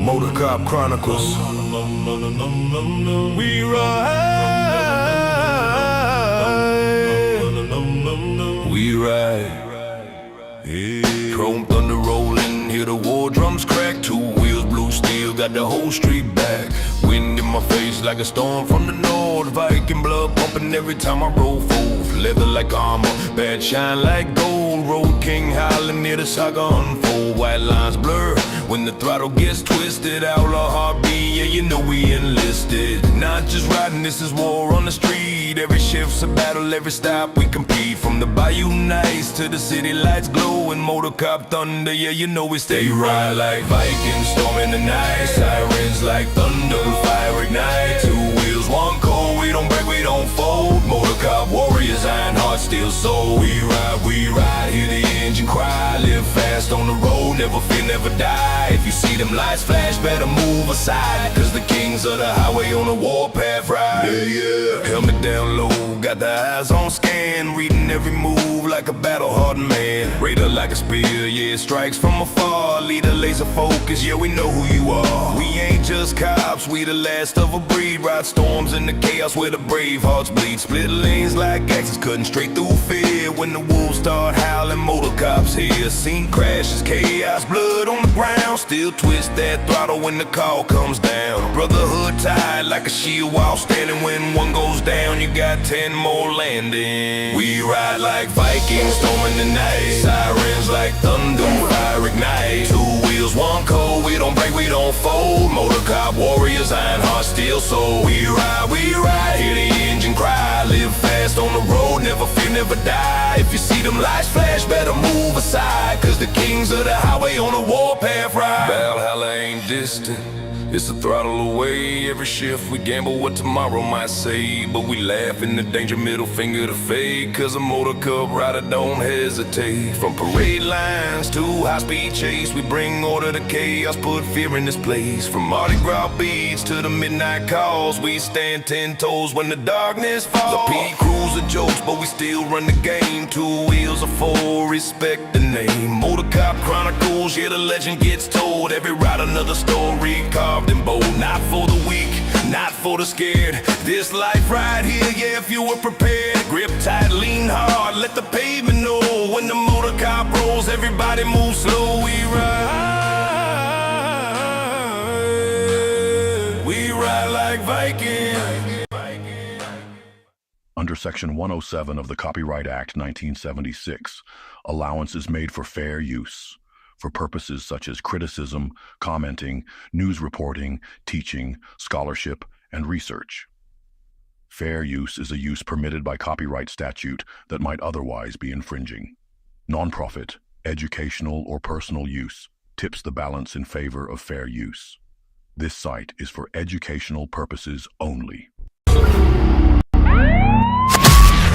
Motor Cop Chronicles. We ride. We ride. Yeah. Chrome thunder rolling, hear the war drums crack. Two wheels, blue steel, got the whole street back. Wind in my face like a storm from the north. Viking blood pumping every time I roll forth. Leather like armor, bad shine like gold. Road king howling near the saga unfold. White lines blur when the throttle gets twisted. Outlaw heartbeat, yeah, you know we enlisted. Not just riding, this is war on the street. Every shift's a battle, every stop we compete. From the bayou nights to the city lights glowing. Motor Cop thunder, yeah, you know we stay ride like Vikings, storming the night. Sirens like thunder, fire ignite. Two wheels, one cold, we don't break, we don't fold. Motor Cop warriors, iron heart, steel soul. We ride, hear the engine cry. Live fast on the road, never fear, never die. If you see them lights flash, better move aside. Cause the kings of the highway on the warpath ride. Yeah. Helmet down low, got the eyes on scan. Reading every move like a battle-hardened man. Radar like a spear, yeah, strikes from afar. Leader laser focus, yeah, we know who you are. We ain't just cops, we the last of a breed. Ride storms in the chaos where the brave hearts bleed. Split lanes like axes cutting straight through fear. When the wolves start howling, Motor Cop's here. Scene crashes, chaos, blood on the ground. Still twist that throttle when the call comes down. Brotherhood tied like a shield while standing. When one goes down, you got 10 more landing. We ride like Vikings, storming the night. Sirens like thunder, fire ignite. Two wheels, one cold, we don't break, we don't fold. Motor Cop warriors, iron heart, steel soul. We ride, hear the engine cry. Live fast on the road, never fear, never die. If you see them lights flash, better move aside. Cause the kings of the highway on the warpath ride. Valhalla ain't distant, it's a throttle away. Every shift we gamble what tomorrow might say. But we laugh in the danger, middle finger to fade. Cause a Motor Cop rider don't hesitate. From parade lines to high-speed chase, we bring order to chaos, put fear in this place. From Mardi Gras beats to the midnight calls, we stand 10 toes when the darkness falls. The P crews are jokes, but we still run the game. Two wheels are four, respect the name. Motor Cop Chronicles, yeah, the legend gets told. Every ride another story, carved in bold. Not for the weak, not for the scared. This life right here, yeah, if you were prepared. Grip tight, lean hard, let the pavement know. When the Motor Cop rolls, everybody move slow. We ride like Vikings. Under Section 107 of the Copyright Act 1976, allowance is made for fair use, for purposes such as criticism, commenting, news reporting, teaching, scholarship, and research. Fair use is a use permitted by copyright statute that might otherwise be infringing. Nonprofit, educational, or personal use tips the balance in favor of fair use. This site is for educational purposes only.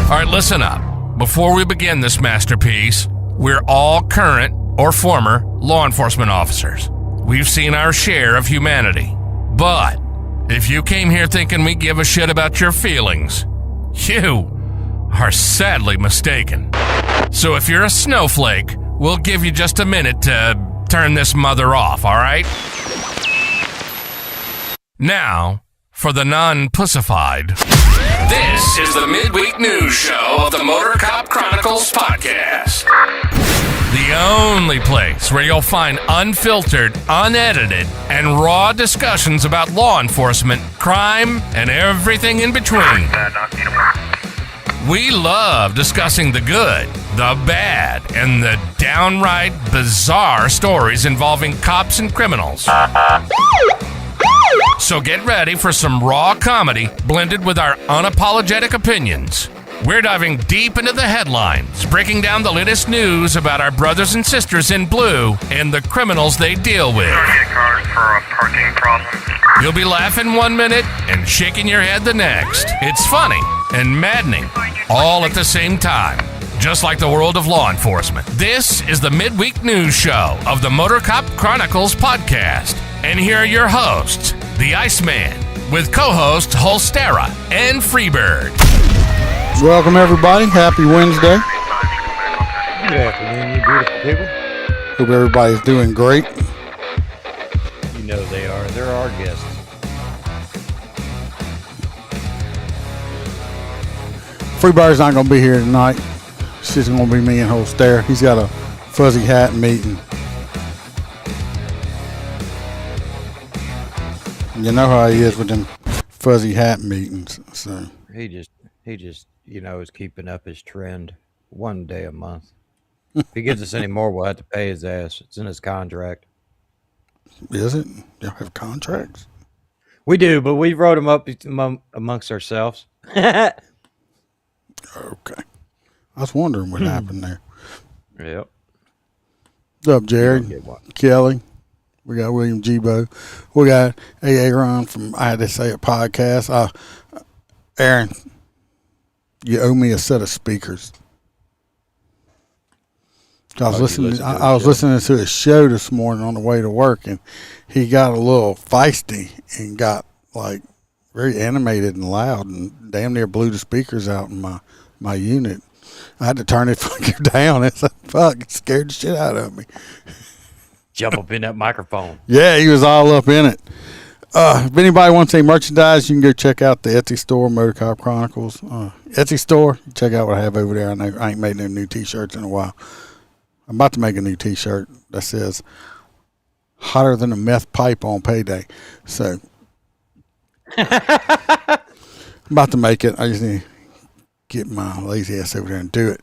All right, listen up. Before we begin this masterpiece, we're all current or former law enforcement officers. We've seen our share of humanity. But if you came here thinking we give a shit about your feelings, you are sadly mistaken. So if you're a snowflake, we'll give you just a minute to turn this mother off, all right? Now, for the non-pussified. This is the midweek news show of the Motor Cop Chronicles podcast. The only place where you'll find unfiltered, unedited, and raw discussions about law enforcement, crime, and everything in between. We love discussing the good, the bad, and the downright bizarre stories involving cops and criminals. So get ready for some raw comedy blended with our unapologetic opinions. We're diving deep into the headlines, breaking down the latest news about our brothers and sisters in blue and the criminals they deal with. You'll be laughing 1 minute and shaking your head the next. It's funny and maddening all at the same time, just like the world of law enforcement. This is the midweek news show of the Motor Cop Chronicles podcast. And here are your hosts, the Iceman, with co-hosts Holstera and Freebird. Welcome everybody. Happy Wednesday. Good afternoon, you beautiful people. Hope everybody's doing great. You know they are. They're our guests. Freebird's not going to be here tonight. It's just going to be me and Holster. He's got a fuzzy hat meeting. You know how he is with them fuzzy hat meetings. So He just, is keeping up his trend 1 day a month. If he gives us any more, we'll have to pay his ass. It's in his contract. is it? Y'all have contracts? We do, but we wrote them up amongst ourselves. Okay. I was wondering what happened there. Yep. What's up, Jared? Get one. Kelly? We got William Gbo. We got Aaron from I Had to Say It podcast. Aaron, you owe me a set of speakers. I was listening to his show this morning on the way to work, and he got a little feisty and got like very animated and loud, and damn near blew the speakers out in my unit. I had to turn it fucking down. It's like, fuck, it scared the shit out of me. Jump up in that microphone. Yeah, he was all up in it. If anybody wants any merchandise, you can go check out the Etsy store, Motor Cop Chronicles. Etsy store, check out what I have over there. I know I ain't made no new t-shirts in a while. I'm about to make a new t-shirt that says hotter than a meth pipe on payday. So I'm about to make it. I just need to get my lazy ass over there and do it.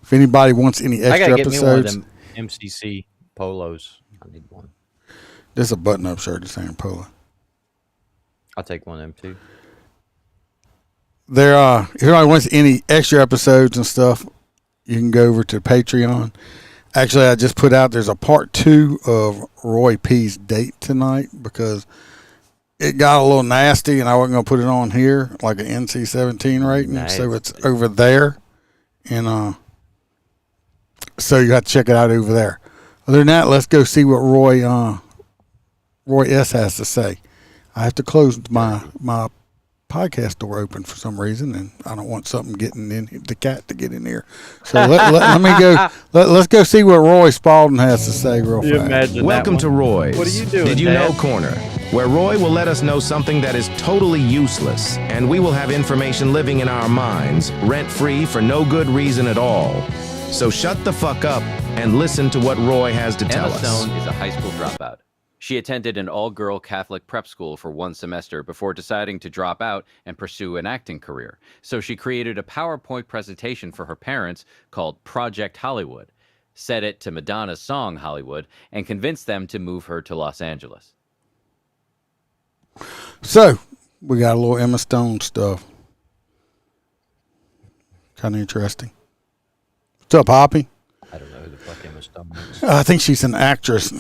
If anybody wants any I extra gotta get me one of episodes, them MCC polos. I need one. this is a button-up shirt. This ain't a polo. I'll take one of them too. If anybody wants any extra episodes and stuff, you can go over to Patreon. Actually, I just put out there's a part 2 of Roy P's date tonight because it got a little nasty and I wasn't going to put it on here like an NC-17 rating. Nice. So it's over there. And so you have to check it out over there. Other than that, let's go see what Roy S. has to say. I have to close my podcast door open for some reason, and I don't want something getting in the cat to get in here. So let me go. Let's go see what Roy Spalding has to say real fast. Welcome to Roy's. What are you doing, Did you Dad? know Corner, where Roy will let us know something that is totally useless, and we will have information living in our minds, rent-free for no good reason at all. So shut the fuck up and listen to what Roy has to tell Emma us. Stone is a high school dropout. She attended an all-girl Catholic prep school for 1 semester before deciding to drop out and pursue an acting career. So she created a PowerPoint presentation for her parents called Project Hollywood, set it to Madonna's song Hollywood, and convinced them to move her to Los Angeles. So we got a little Emma Stone stuff. Kind of interesting. What's up, Hoppy? I don't know who the fuck Emma Stone is. I think she's an actress.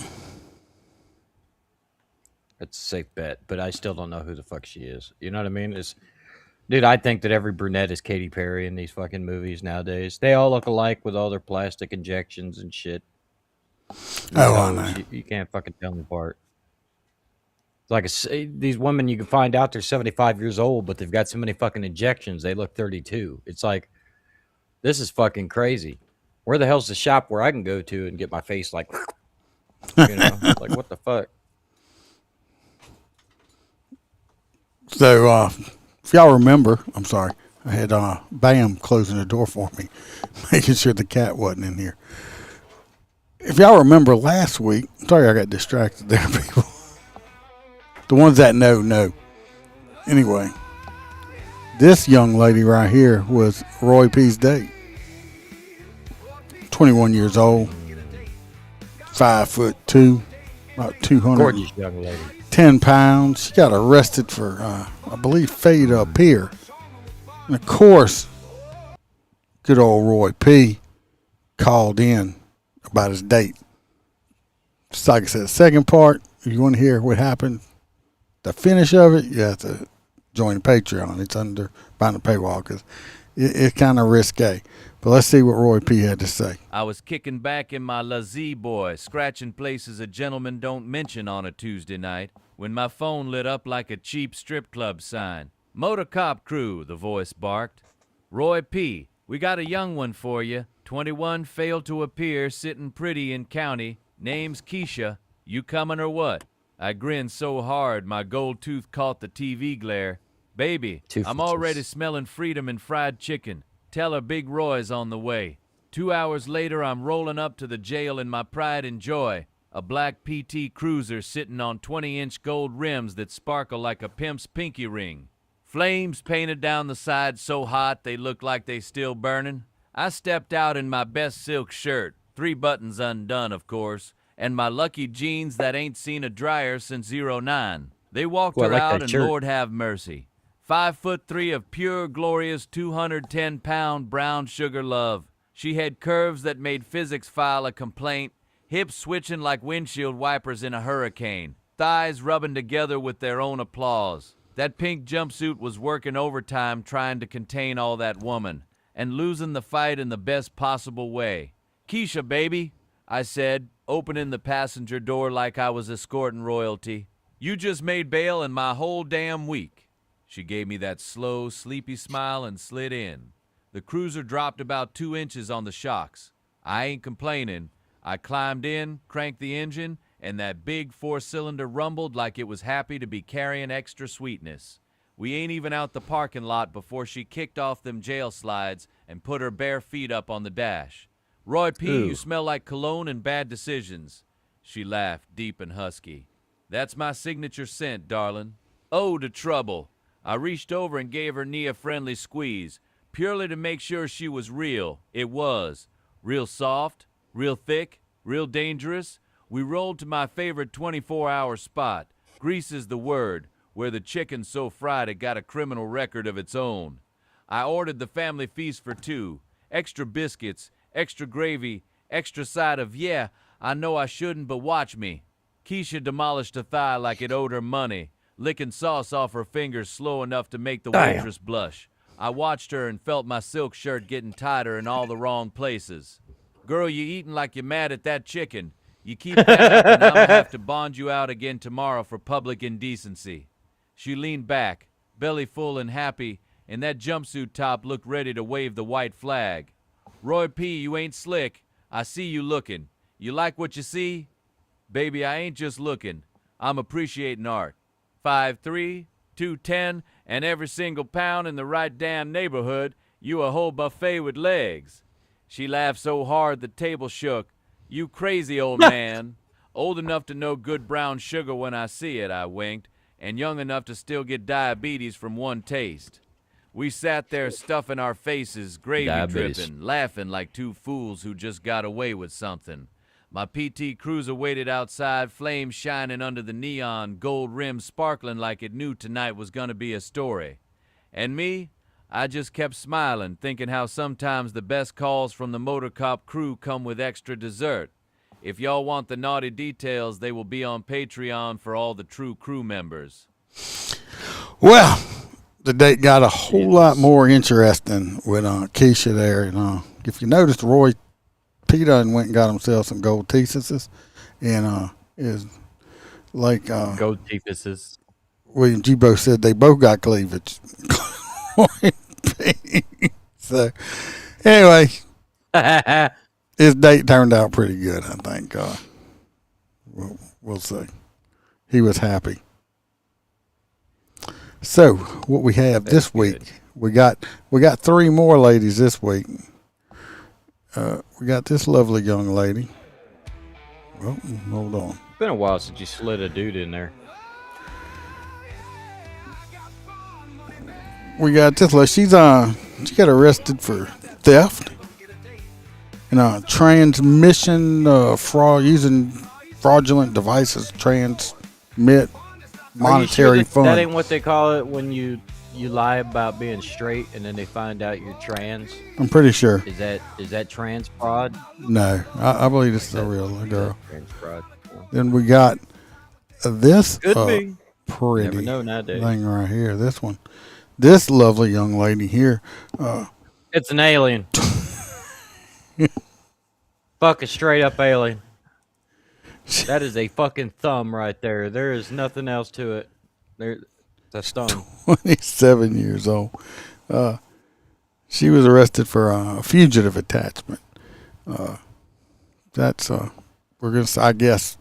It's a safe bet, but I still don't know who the fuck she is. You know what I mean? Dude, I think that every brunette is Katy Perry in these fucking movies nowadays. They all look alike with all their plastic injections and shit. I know. You can't fucking tell them apart. It's like these women, you can find out they're 75 years old, but they've got so many fucking injections, they look 32. It's like, this is fucking crazy. Where the hell's the shop where I can go to and get my face like, like what the fuck? So, if y'all remember, I'm sorry, I had Bam closing the door for me, making sure the cat wasn't in here. If y'all remember last week, sorry I got distracted there, people. The ones that know. Anyway, this young lady right here was Roy P's date. 21 years old, 5'2", about 200. Gorgeous young lady. 10 pounds. She got arrested for, I believe, failure to appear. And of course, good old Roy P. called in about his date. Just like I said, second part, if you want to hear what happened, the finish of it, you have to join Patreon. It's under behind the paywall because it's kind of risque. But let's see what Roy P. had to say. I was kicking back in my Lazee boy, scratching places a gentleman don't mention on a Tuesday night, when my phone lit up like a cheap strip club sign. Motor Cop Crew, the voice barked. Roy P., we got a young one for you. 21, failed to appear, sitting pretty in county. Name's Keisha. You coming or what? I grinned so hard my gold tooth caught the TV glare. Baby, I'm already smelling freedom and fried chicken. Tell her Big Roy's on the way. 2 hours later, I'm rolling up to the jail in my pride and joy. A black PT Cruiser sitting on 20-inch gold rims that sparkle like a pimp's pinky ring. Flames painted down the side so hot they look like they still burning. I stepped out in my best silk shirt, 3 buttons undone, of course, and my lucky jeans that ain't seen a dryer since '09. They walked her out, and Lord have mercy. 5'3" of pure, glorious, 210-pound brown sugar love. She had curves that made physics file a complaint, hips switching like windshield wipers in a hurricane, thighs rubbing together with their own applause. That pink jumpsuit was working overtime trying to contain all that woman, and losing the fight in the best possible way. Keisha, baby, I said, opening the passenger door like I was escorting royalty. You just made bail in my whole damn week. She gave me that slow, sleepy smile and slid in. The cruiser dropped about 2 inches on the shocks. I ain't complaining. I climbed in, cranked the engine, and that big 4-cylinder rumbled like it was happy to be carrying extra sweetness. We ain't even out the parking lot before she kicked off them jail slides and put her bare feet up on the dash. Roy P., you smell like cologne and bad decisions. She laughed, deep and husky. That's my signature scent, darling. Oh, to trouble. I reached over and gave her knee a friendly squeeze, purely to make sure she was real. It was. Real soft, real thick, real dangerous. We rolled to my favorite 24-hour spot. Grease is the word, where the chicken's so fried it got a criminal record of its own. I ordered the family feast for 2. Extra biscuits, extra gravy, extra side of, yeah, I know I shouldn't, but watch me. Keisha demolished a thigh like it owed her money, licking sauce off her fingers slow enough to make the waitress blush. I watched her and felt my silk shirt getting tighter in all the wrong places. Girl, you eating like you're mad at that chicken. You keep that up and I'm gonna have to bond you out again tomorrow for public indecency. She leaned back, belly full and happy, and that jumpsuit top looked ready to wave the white flag. Roy P., you ain't slick. I see you looking. You like what you see? Baby, I ain't just looking. I'm appreciating art. 5'3", 210, and every single pound in the right damn neighborhood, you a whole buffet with legs. She laughed so hard the table shook. You crazy old man. Old enough to know good brown sugar when I see it, I winked, and young enough to still get diabetes from one taste. We sat there stuffing our faces, gravy dripping, laughing like 2 fools who just got away with something. My PT Cruiser waited outside, flames shining under the neon, gold rim sparkling like it knew tonight was gonna be a story. And me, I just kept smiling, thinking how sometimes the best calls from the Motor Cop crew come with extra dessert. If y'all want the naughty details, they will be on Patreon for all the true crew members. Well, the date got a whole lot more interesting with Keisha there. And if you noticed, Roy P. done went and got himself some gold teethuses, and is like Gold teethuses. William G. said they both got cleavage. So, anyway, his date turned out pretty good, I think. We'll see. He was happy. So, what we have this week, we got 3 more ladies this week. We got this lovely young lady. Well, hold on. It's been a while since you slid a dude in there. We got this lady. She got arrested for theft and transmission fraud, using fraudulent devices transmit monetary funds. That ain't what they call it when you lie about being straight and then they find out you're trans? I'm pretty sure. Is that trans fraud? No, I believe this is a real girl. Trans fraud. Then we got this Could be. pretty Never know nowadays. thing right here. This one. This lovely young lady here. It's an alien. Fuck a straight up alien. That is a fucking thumb right there. There is nothing else to it. That's thumb. 27 years old. She was arrested for fugitive attachment. That's we're gonna. I guess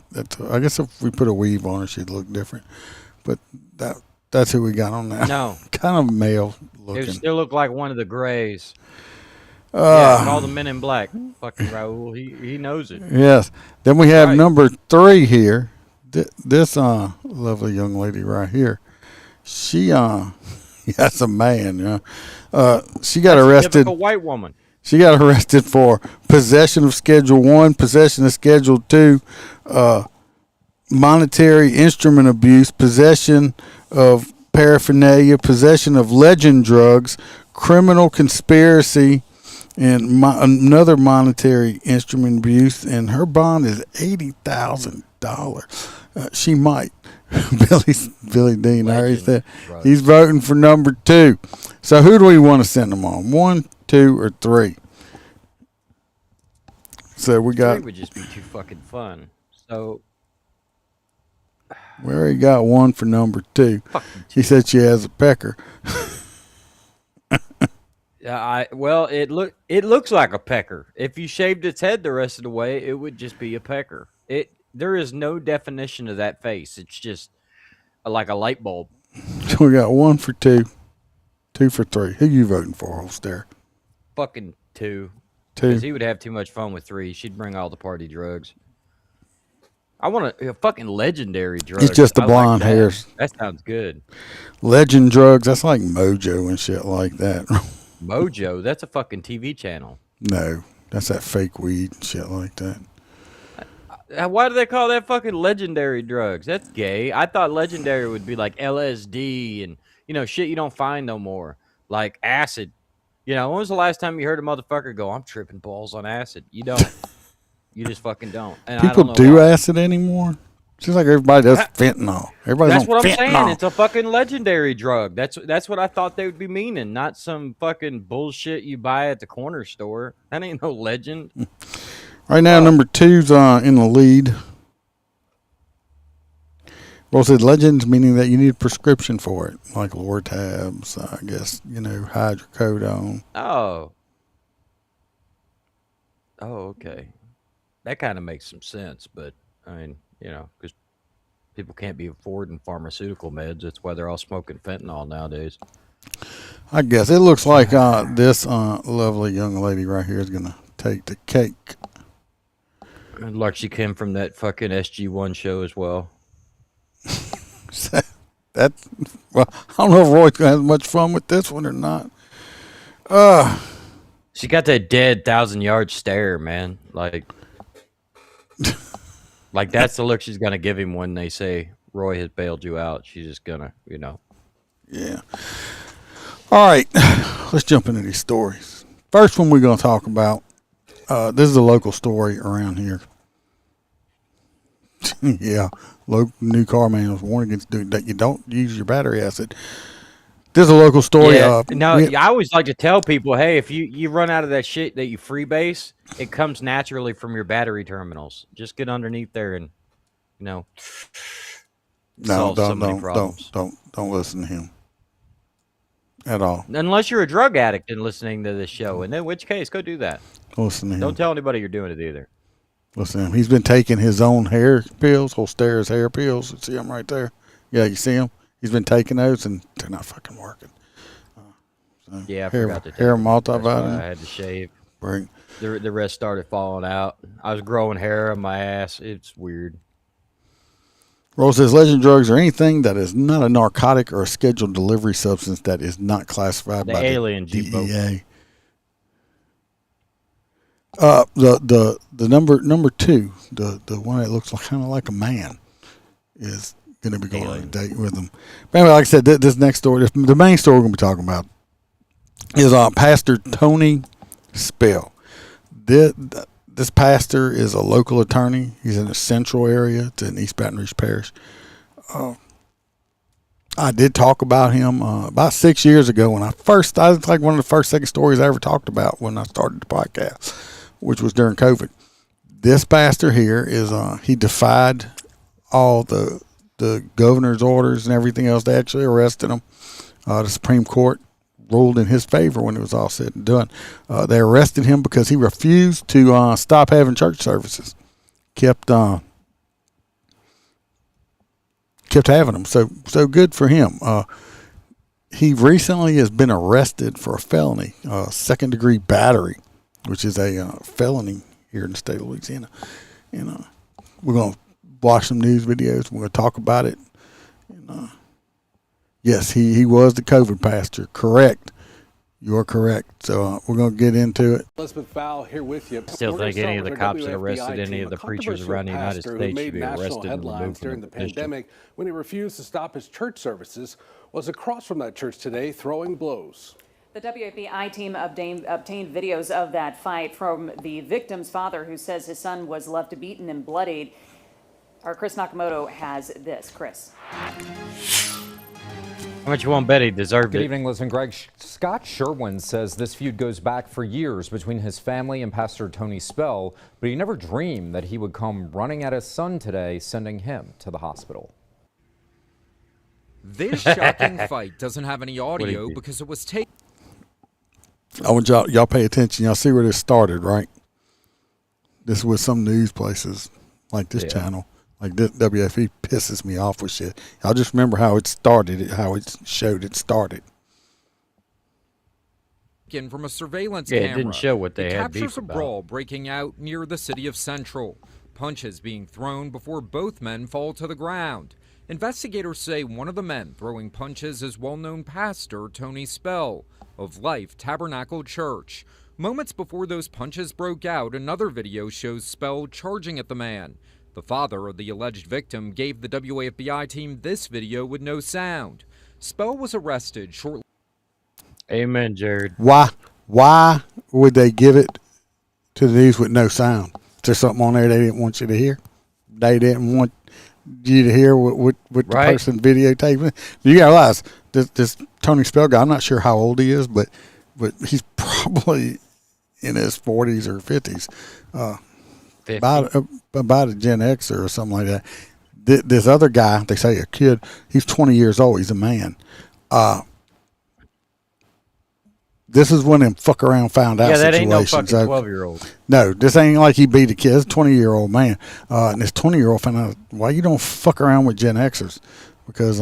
if we put a weave on her, she'd look different. But that's who we got on that. No. Kind of male It looking. still looked like one of the Grays. Yeah, call the Men in Black. Fucking Raul, he knows it. Yes. Then we have Right. number 3 here. This lovely young lady right here. She that's a man. She got arrested. Typical white woman. She got arrested for possession of Schedule 1, possession of Schedule 2, monetary instrument abuse, possession of paraphernalia, possession of legend drugs, criminal conspiracy, and another monetary instrument abuse. And her bond is $80,000. She might. Billy Dean already said he's voting for number 2. So who do we want to send them on? 1, 2, or 3? So we got. 3 would just be too fucking fun. So We already got 1 for number 2. He said she has a pecker. well, it looks like a pecker. If you shaved its head the rest of the way, it would just be a pecker. There is no definition of that face. It's just like a light bulb. So we got 1 for 2, 2 for 3. Who you voting for, Holster? Fucking 2. 2. Because he would have too much fun with 3. She'd bring all the party drugs. I want a fucking legendary drug. It's just the I blonde like that. hairs. That sounds good. Legend drugs, that's like Mojo and shit like that. Mojo, that's a fucking TV channel. No, that's that fake weed and shit like that. Why do they call that fucking legendary drugs? That's gay. I thought legendary would be like LSD and, shit you don't find no more. Like acid. When was the last time you heard a motherfucker go, I'm tripping balls on acid? You don't. You just fucking don't. And I People don't know do why. acid anymore? Seems like everybody does fentanyl. Everybody's That's on what I'm fentanyl. saying. It's a fucking legendary drug. That's what I thought they would be meaning, not some fucking bullshit you buy at the corner store. That ain't no legend. Right now, number 2's in the lead. Well, it said legends, meaning that you need a prescription for it, like Lortabs, I guess, hydrocodone. Oh, okay. That kind of makes some sense, but I mean, because people can't be affording pharmaceutical meds. That's why they're all smoking fentanyl nowadays. I guess it looks like this lovely young lady right here is going to take the cake. Like she came from that fucking SG1 show as well. Well, I don't know if Roy's going to have much fun with this one or not. She got that dead 1,000-yard stare, man. Like that's the look she's gonna give him when they say Roy has bailed you out. She's just gonna, Yeah. All right, let's jump into these stories. First one we're going to talk about, this is a local story around here. Yeah, new car man was warned against that you don't use your battery acid. This is a local story. Yeah. I always like to tell people, hey, if you run out of that shit that you freebase, it comes naturally from your battery terminals. Just get underneath there and, solve so many problems. Don't listen to him at all. Unless you're a drug addict and listening to this show, and in which case, go do that. Listen to him. Don't tell anybody you're doing it either. Listen to him. He's been taking his own hair pills, Holster's hair pills. See him right there? Yeah, you see him? He's been taking those, and they're not fucking working. Yeah, I forgot to take hair it. That's why multivitamin. I had to shave. Right. The rest started falling out. I was growing hair on my ass. It's weird. Rose says legend drugs are anything that is not a narcotic or a scheduled delivery substance that is not classified by alien the G-boat. DEA. The number 2, the one that looks kind of like a man, is going to be going on a date with him. But anyway, like I said, this next story, the main story we're going to be talking about is Pastor Tony Spell. This pastor is a local attorney. He's in the central area. It's in East Baton Rouge Parish. I did talk about him about 6 years ago when it's like one of the first second stories I ever talked about when I started the podcast, which was during COVID. This pastor here is he defied all the governor's orders and everything else. They actually arrested him. The Supreme Court ruled in his favor when it was all said and done. They arrested him because he refused to stop having church services. kept having them. So good for him. He recently has been arrested for a felony, second-degree battery, which is a felony here in the state of Louisiana. And we're going to watch some news videos. We're going to talk about it. And, yes, he was the COVID pastor. Correct. You're correct. So we're going to get into it. Elizabeth Val here with you. Still think any of the cops that arrested any of the preachers around the United States should be arrested and removed during the pandemic when he refused to stop his church services was across from that church today throwing blows. The WFBI team obtained videos of that fight from the victim's father, who says his son was left beaten and bloodied. Our Chris Nakamoto has this. Chris. How much you want bet he deserved Good it? evening, Liz and Greg. Scott Sherwin says this feud goes back for years between his family and Pastor Tony Spell, but he never dreamed that he would come running at his son today, sending him to the hospital. This shocking fight doesn't have any audio because it was taken. I want y'all pay attention. Y'all see where this started, right? This is with some news places like this channel. Like this, WFE pisses me off with shit. Y'all just remember how it started, how it showed it started. From a surveillance Yeah, camera. it didn't show what they had beef captures a about. brawl breaking out near the city of Central. Punches being thrown before both men fall to the ground. Investigators say one of the men throwing punches is well-known pastor Tony Spell of Life Tabernacle Church. Moments before those punches broke out, another video shows Spell charging at the man. The father of the alleged victim gave the WAFBI team this video with no sound. Spell was arrested shortly. Amen, Jared. Why would they give it to the news with no sound? Is there something on there they didn't want you to hear? They didn't want you to hear what the person videotaping. You gotta realize this Tony Spell guy, I'm not sure how old he is, but he's probably in his 40s or 50s. About a Gen Xer or something like that. This other guy, they say a kid, he's 20 years old. He's a man. This is one of them fuck around found out that situations. ain't no fucking 12-year-old. No, this ain't like he beat a kid. It's a 20-year-old man. And this 20-year-old found out, why you don't fuck around with Gen Xers? Because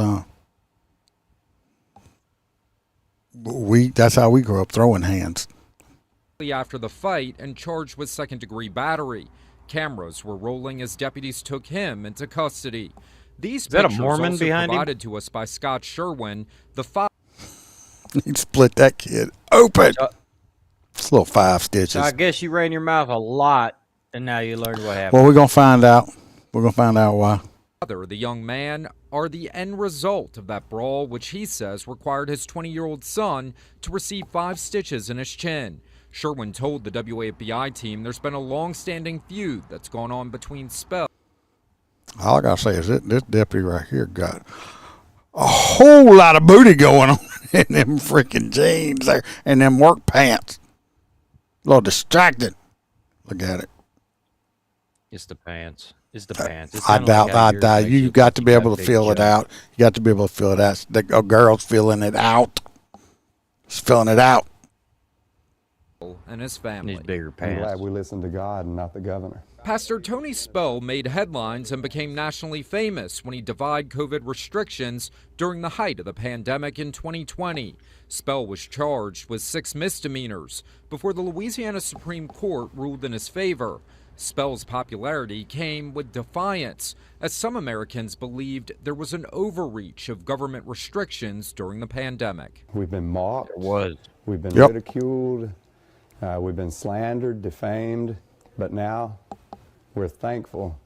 that's how we grew up, throwing hands. After the fight and charged with second-degree battery. Cameras were rolling as deputies took him into custody. These that a pictures Mormon also behind provided to us by Scott Sherwin, the father. He'd split that kid open. It's a little 5 stitches. So I guess you ran your mouth a lot, and now you learned what happened. Well, we're gonna find out. We're gonna find out why. The young man, are the end result of that brawl, which he says required his 20-year-old son to receive 5 stitches in his chin. Sherwin told the WAFBI team there's been a long-standing feud that's gone on between Spell. All I gotta say is this deputy right here got a whole lot of booty going on in them freaking jeans there and them work pants. A little distracted. Look at it. It's the pants. It's the pants. It's I kinda like out here, doubt. it You makes got to be keep able that to big feel it chub. out. You got to be able to feel it out. The girl's feeling it out. She's feeling it out. And his family. These bigger I'm pants. glad we listened to God and not the governor. Pastor Tony Spell made headlines and became nationally famous when he defied COVID restrictions during the height of the pandemic in 2020. Spell was charged with 6 misdemeanors before the Louisiana Supreme Court ruled in his favor. Spell's popularity came with defiance, as some Americans believed there was an overreach of government restrictions during the pandemic. We've been mocked. We've been Yep. ridiculed. We've been slandered, defamed. But now we're thankful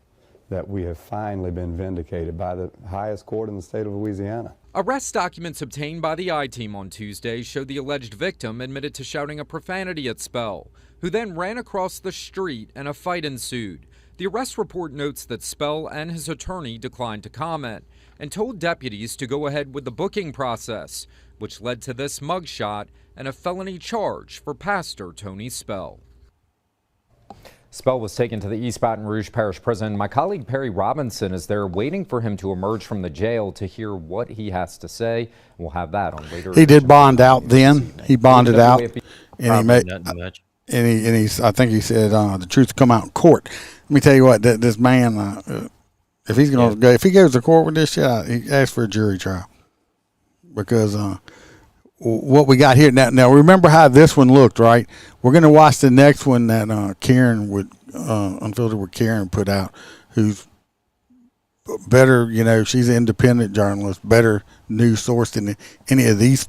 that we have finally been vindicated by the highest court in the state of Louisiana. Arrest documents obtained by the I-Team on Tuesday showed the alleged victim admitted to shouting a profanity at Spell, who then ran across the street and a fight ensued. The arrest report notes that Spell and his attorney declined to comment and told deputies to go ahead with the booking process, which led to this mugshot and a felony charge for Pastor Tony Spell. Spell was taken to the East Baton Rouge Parish Prison. My colleague Perry Robinson is there waiting for him to emerge from the jail to hear what he has to say. We'll have that on later. He did bond out then. He bonded out. And he made, Nothing much. he's I think he said the truth will come out in court. Let me tell you what, this man, if he's gonna go, if he goes to court with this shit, he asks for a jury trial because what we got here now. Remember how this one looked, right? We're gonna watch the next one that Karen would Unfiltered with Karen put out, who's better. You know, she's an independent journalist, better news source than any of these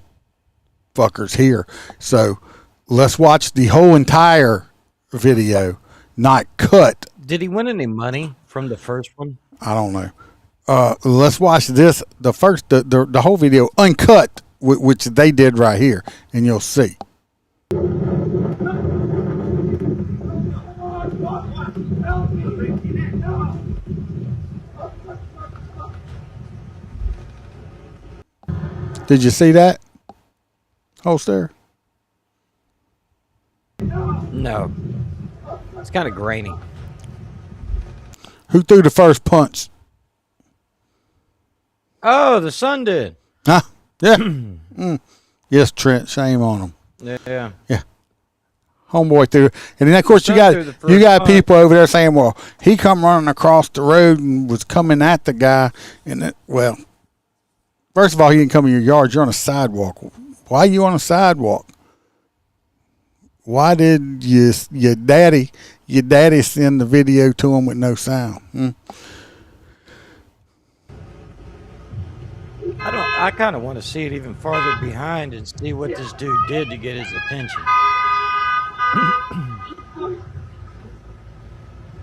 fuckers here. So let's watch the whole entire video, not cut. Did he win any money from the first one? I don't know. Let's watch this, the whole video uncut, which they did right here, and you'll see. Did you see that, Holster? No. It's kind of grainy. Who threw the first punch? Oh, the son did. Huh? Yeah. Yes, Trent. Shame on him. Yeah. Yeah. Homeboy threw, and then of course you got people over there saying, "Well, he come running across the road and was coming at the guy." And well, first of all, he didn't come in your yard. You're on a sidewalk. Why are you on a sidewalk? Why did your daddy send the video to him with no sound? I kind of want to see it even farther behind and see what this dude did to get his attention.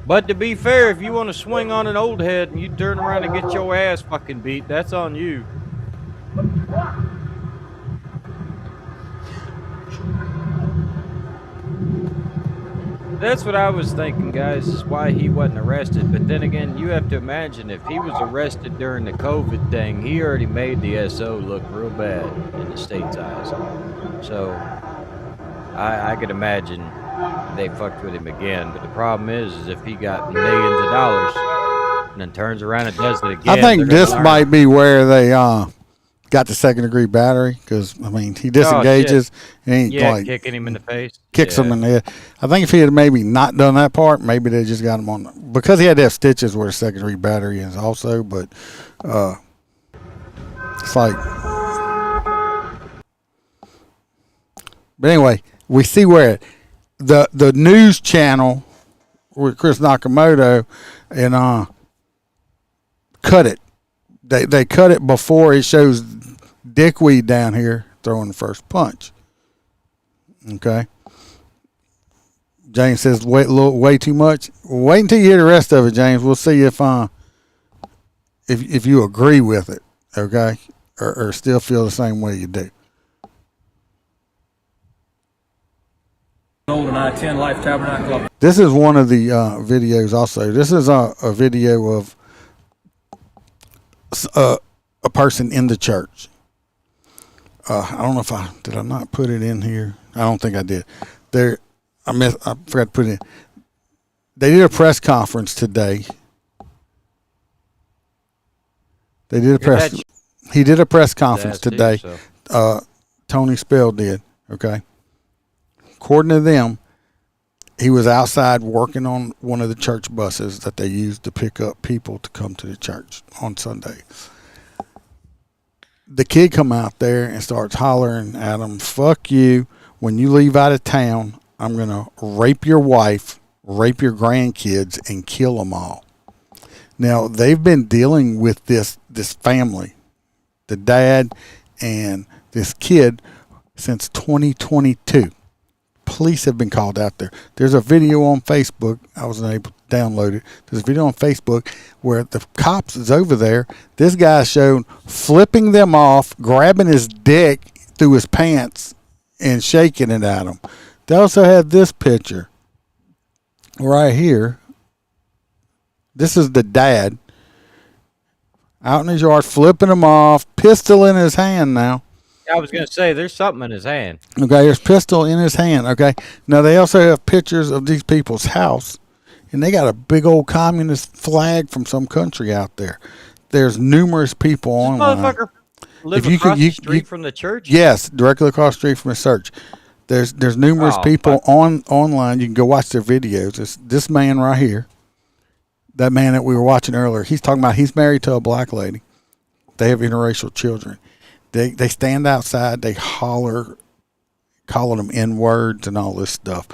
But to be fair, if you want to swing on an old head and you turn around and get your ass fucking beat, that's on you. That's what I was thinking, guys, is why he wasn't arrested. But then again, you have to imagine if he was arrested during the COVID thing, he already made the SO look real bad in the state's eyes. So I could imagine they fucked with him again. But the problem is if he got millions of dollars and then turns around and does it again. I think this might be where they got the second-degree battery, because I mean he disengages and he like kicking him in the face, kicks him in the head. I think if he had maybe not done that part, maybe they just got him on, because he had to have stitches where the second-degree battery is also. But it's like, but anyway, we see where the news channel with Chris Nakamoto and cut it. They cut it before it shows Dickweed down here throwing the first punch. Okay. James says way too much. Wait until you hear the rest of it, James. We'll see if you agree with it, okay, or still feel the same way you do. Old and I-10 Life Tabernacle. This is one of the videos. Also, this is a video of a person in the church. I don't know if did I not put it in here. I don't think I did. I forgot to put it in. They did a press conference today. He did a press conference today. Tony Spell did. Okay. According to them, he was outside working on one of the church buses that they used to pick up people to come to the church on Sunday. The kid come out there and starts hollering at him, "Fuck you. When you leave out of town, I'm going to rape your wife, rape your grandkids, and kill them all." Now, they've been dealing with this family, the dad and this kid, since 2022. Police have been called out there. There's a video on Facebook. I wasn't able to download it. There's a video on Facebook where the cops is over there. This guy's shown flipping them off, grabbing his dick through his pants and shaking it at him. They also had this picture right here. This is the dad out in his yard flipping him off, pistol in his hand now. I was going to say, there's something in his hand. Okay, there's pistol in his hand. Okay, now they also have pictures of these people's house, and they got a big old communist flag from some country out there. There's numerous people on. Motherfucker live across the street from the church? Yes, directly across the street from the church. There's numerous people online. You can go watch their videos. It's this man right here, that man that we were watching earlier. He's talking about he's married to a black lady. They have interracial children. They stand outside. They holler, calling them N-words and all this stuff.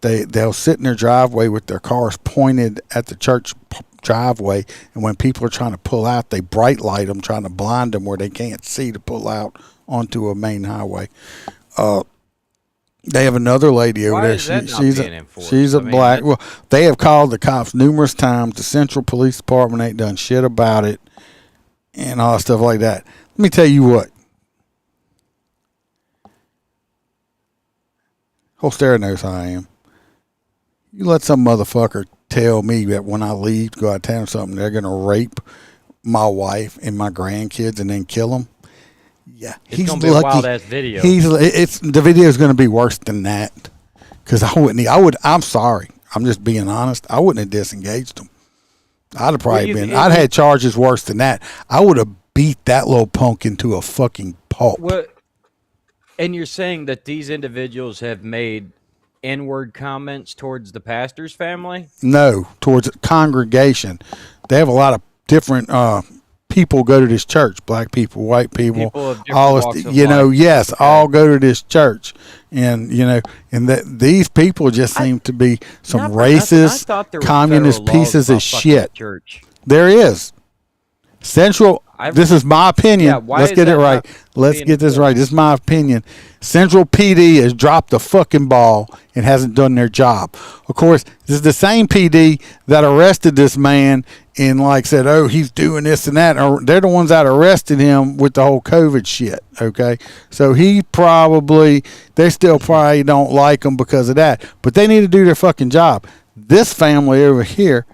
They'll sit in their driveway with their cars pointed at the church driveway, and when people are trying to pull out, they bright light them, trying to blind them where they can't see to pull out onto a main highway. They have another lady over there. She's a black. Well, they have called the cops numerous times. The Central Police Department ain't done shit about it, and all stuff like that. Let me tell you what. Holstera knows how I am. You let some motherfucker tell me that when I leave to go out of town or something, they're gonna rape my wife and my grandkids and then kill them. Yeah, it's gonna be a wild ass video. The video is gonna be worse than that. Because I'm sorry. I'm just being honest. I wouldn't have disengaged them. I'd have probably I'd had charges worse than that. I would have beat that little punk into a fucking pulp. And you're saying that these individuals have made N-word comments towards the pastor's family? No, towards congregation. They have a lot of different people go to this church. Black people, white people, all all go to this church, and these people just seem to be some racist, communist pieces of shit. There is Central. This is my opinion. Let's get it right. Let's get this right. This is my opinion. Central PD has dropped the fucking ball and hasn't done their job. Of course, this is the same PD that arrested this man and said, oh, he's doing this and that. They're the ones that arrested him with the whole COVID shit. Okay. So they still probably don't like him because of that, but they need to do their fucking job. This family over here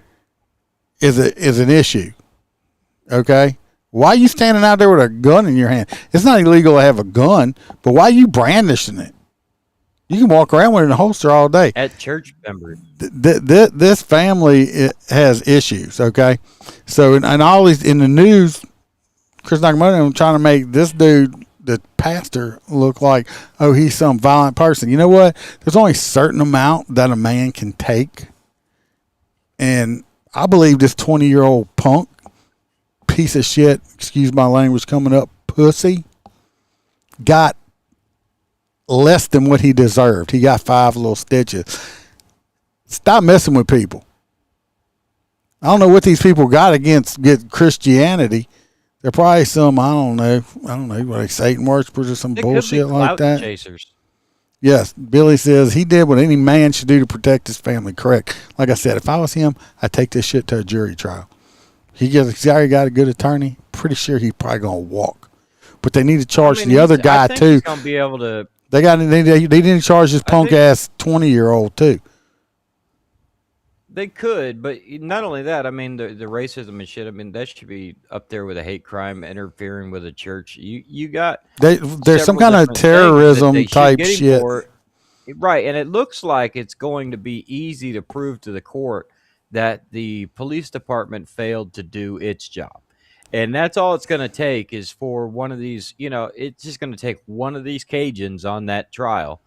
is an issue. Okay. Why are you standing out there with a gun in your hand? It's not illegal to have a gun, but why are you brandishing it? You can walk around with it in a holster all day. At church members. This family has issues, okay? So, and all these in the news, Chris Nakamoto trying to make this dude, the pastor, look like, oh, he's some violent person. You know what? There's only a certain amount that a man can take. And I believe this 20-year-old punk, piece of shit, excuse my language coming up, pussy, got less than what he deserved. He got 5 little stitches. Stop messing with people. I don't know what these people got against Christianity. They're probably some, I don't know, like Satan worshipers or some bullshit like that. Chasers. Yes, Billy says he did what any man should do to protect his family. Correct. Like I said, if I was him, I'd take this shit to a jury trial. He's already got a good attorney. Pretty sure he's probably gonna walk, but they need to charge the other guy too. He's gonna be able to. They need to charge this punk ass 20-year-old too. They could, but not only that. I mean, the racism and shit. I mean, that should be up there with a hate crime, interfering with a church. You got there's some kind of terrorism type shit, right? And it looks like it's going to be easy to prove to the court that the police department failed to do its job. And that's all it's going to take is for one of these, it's just going to take one of these Cajuns on that trial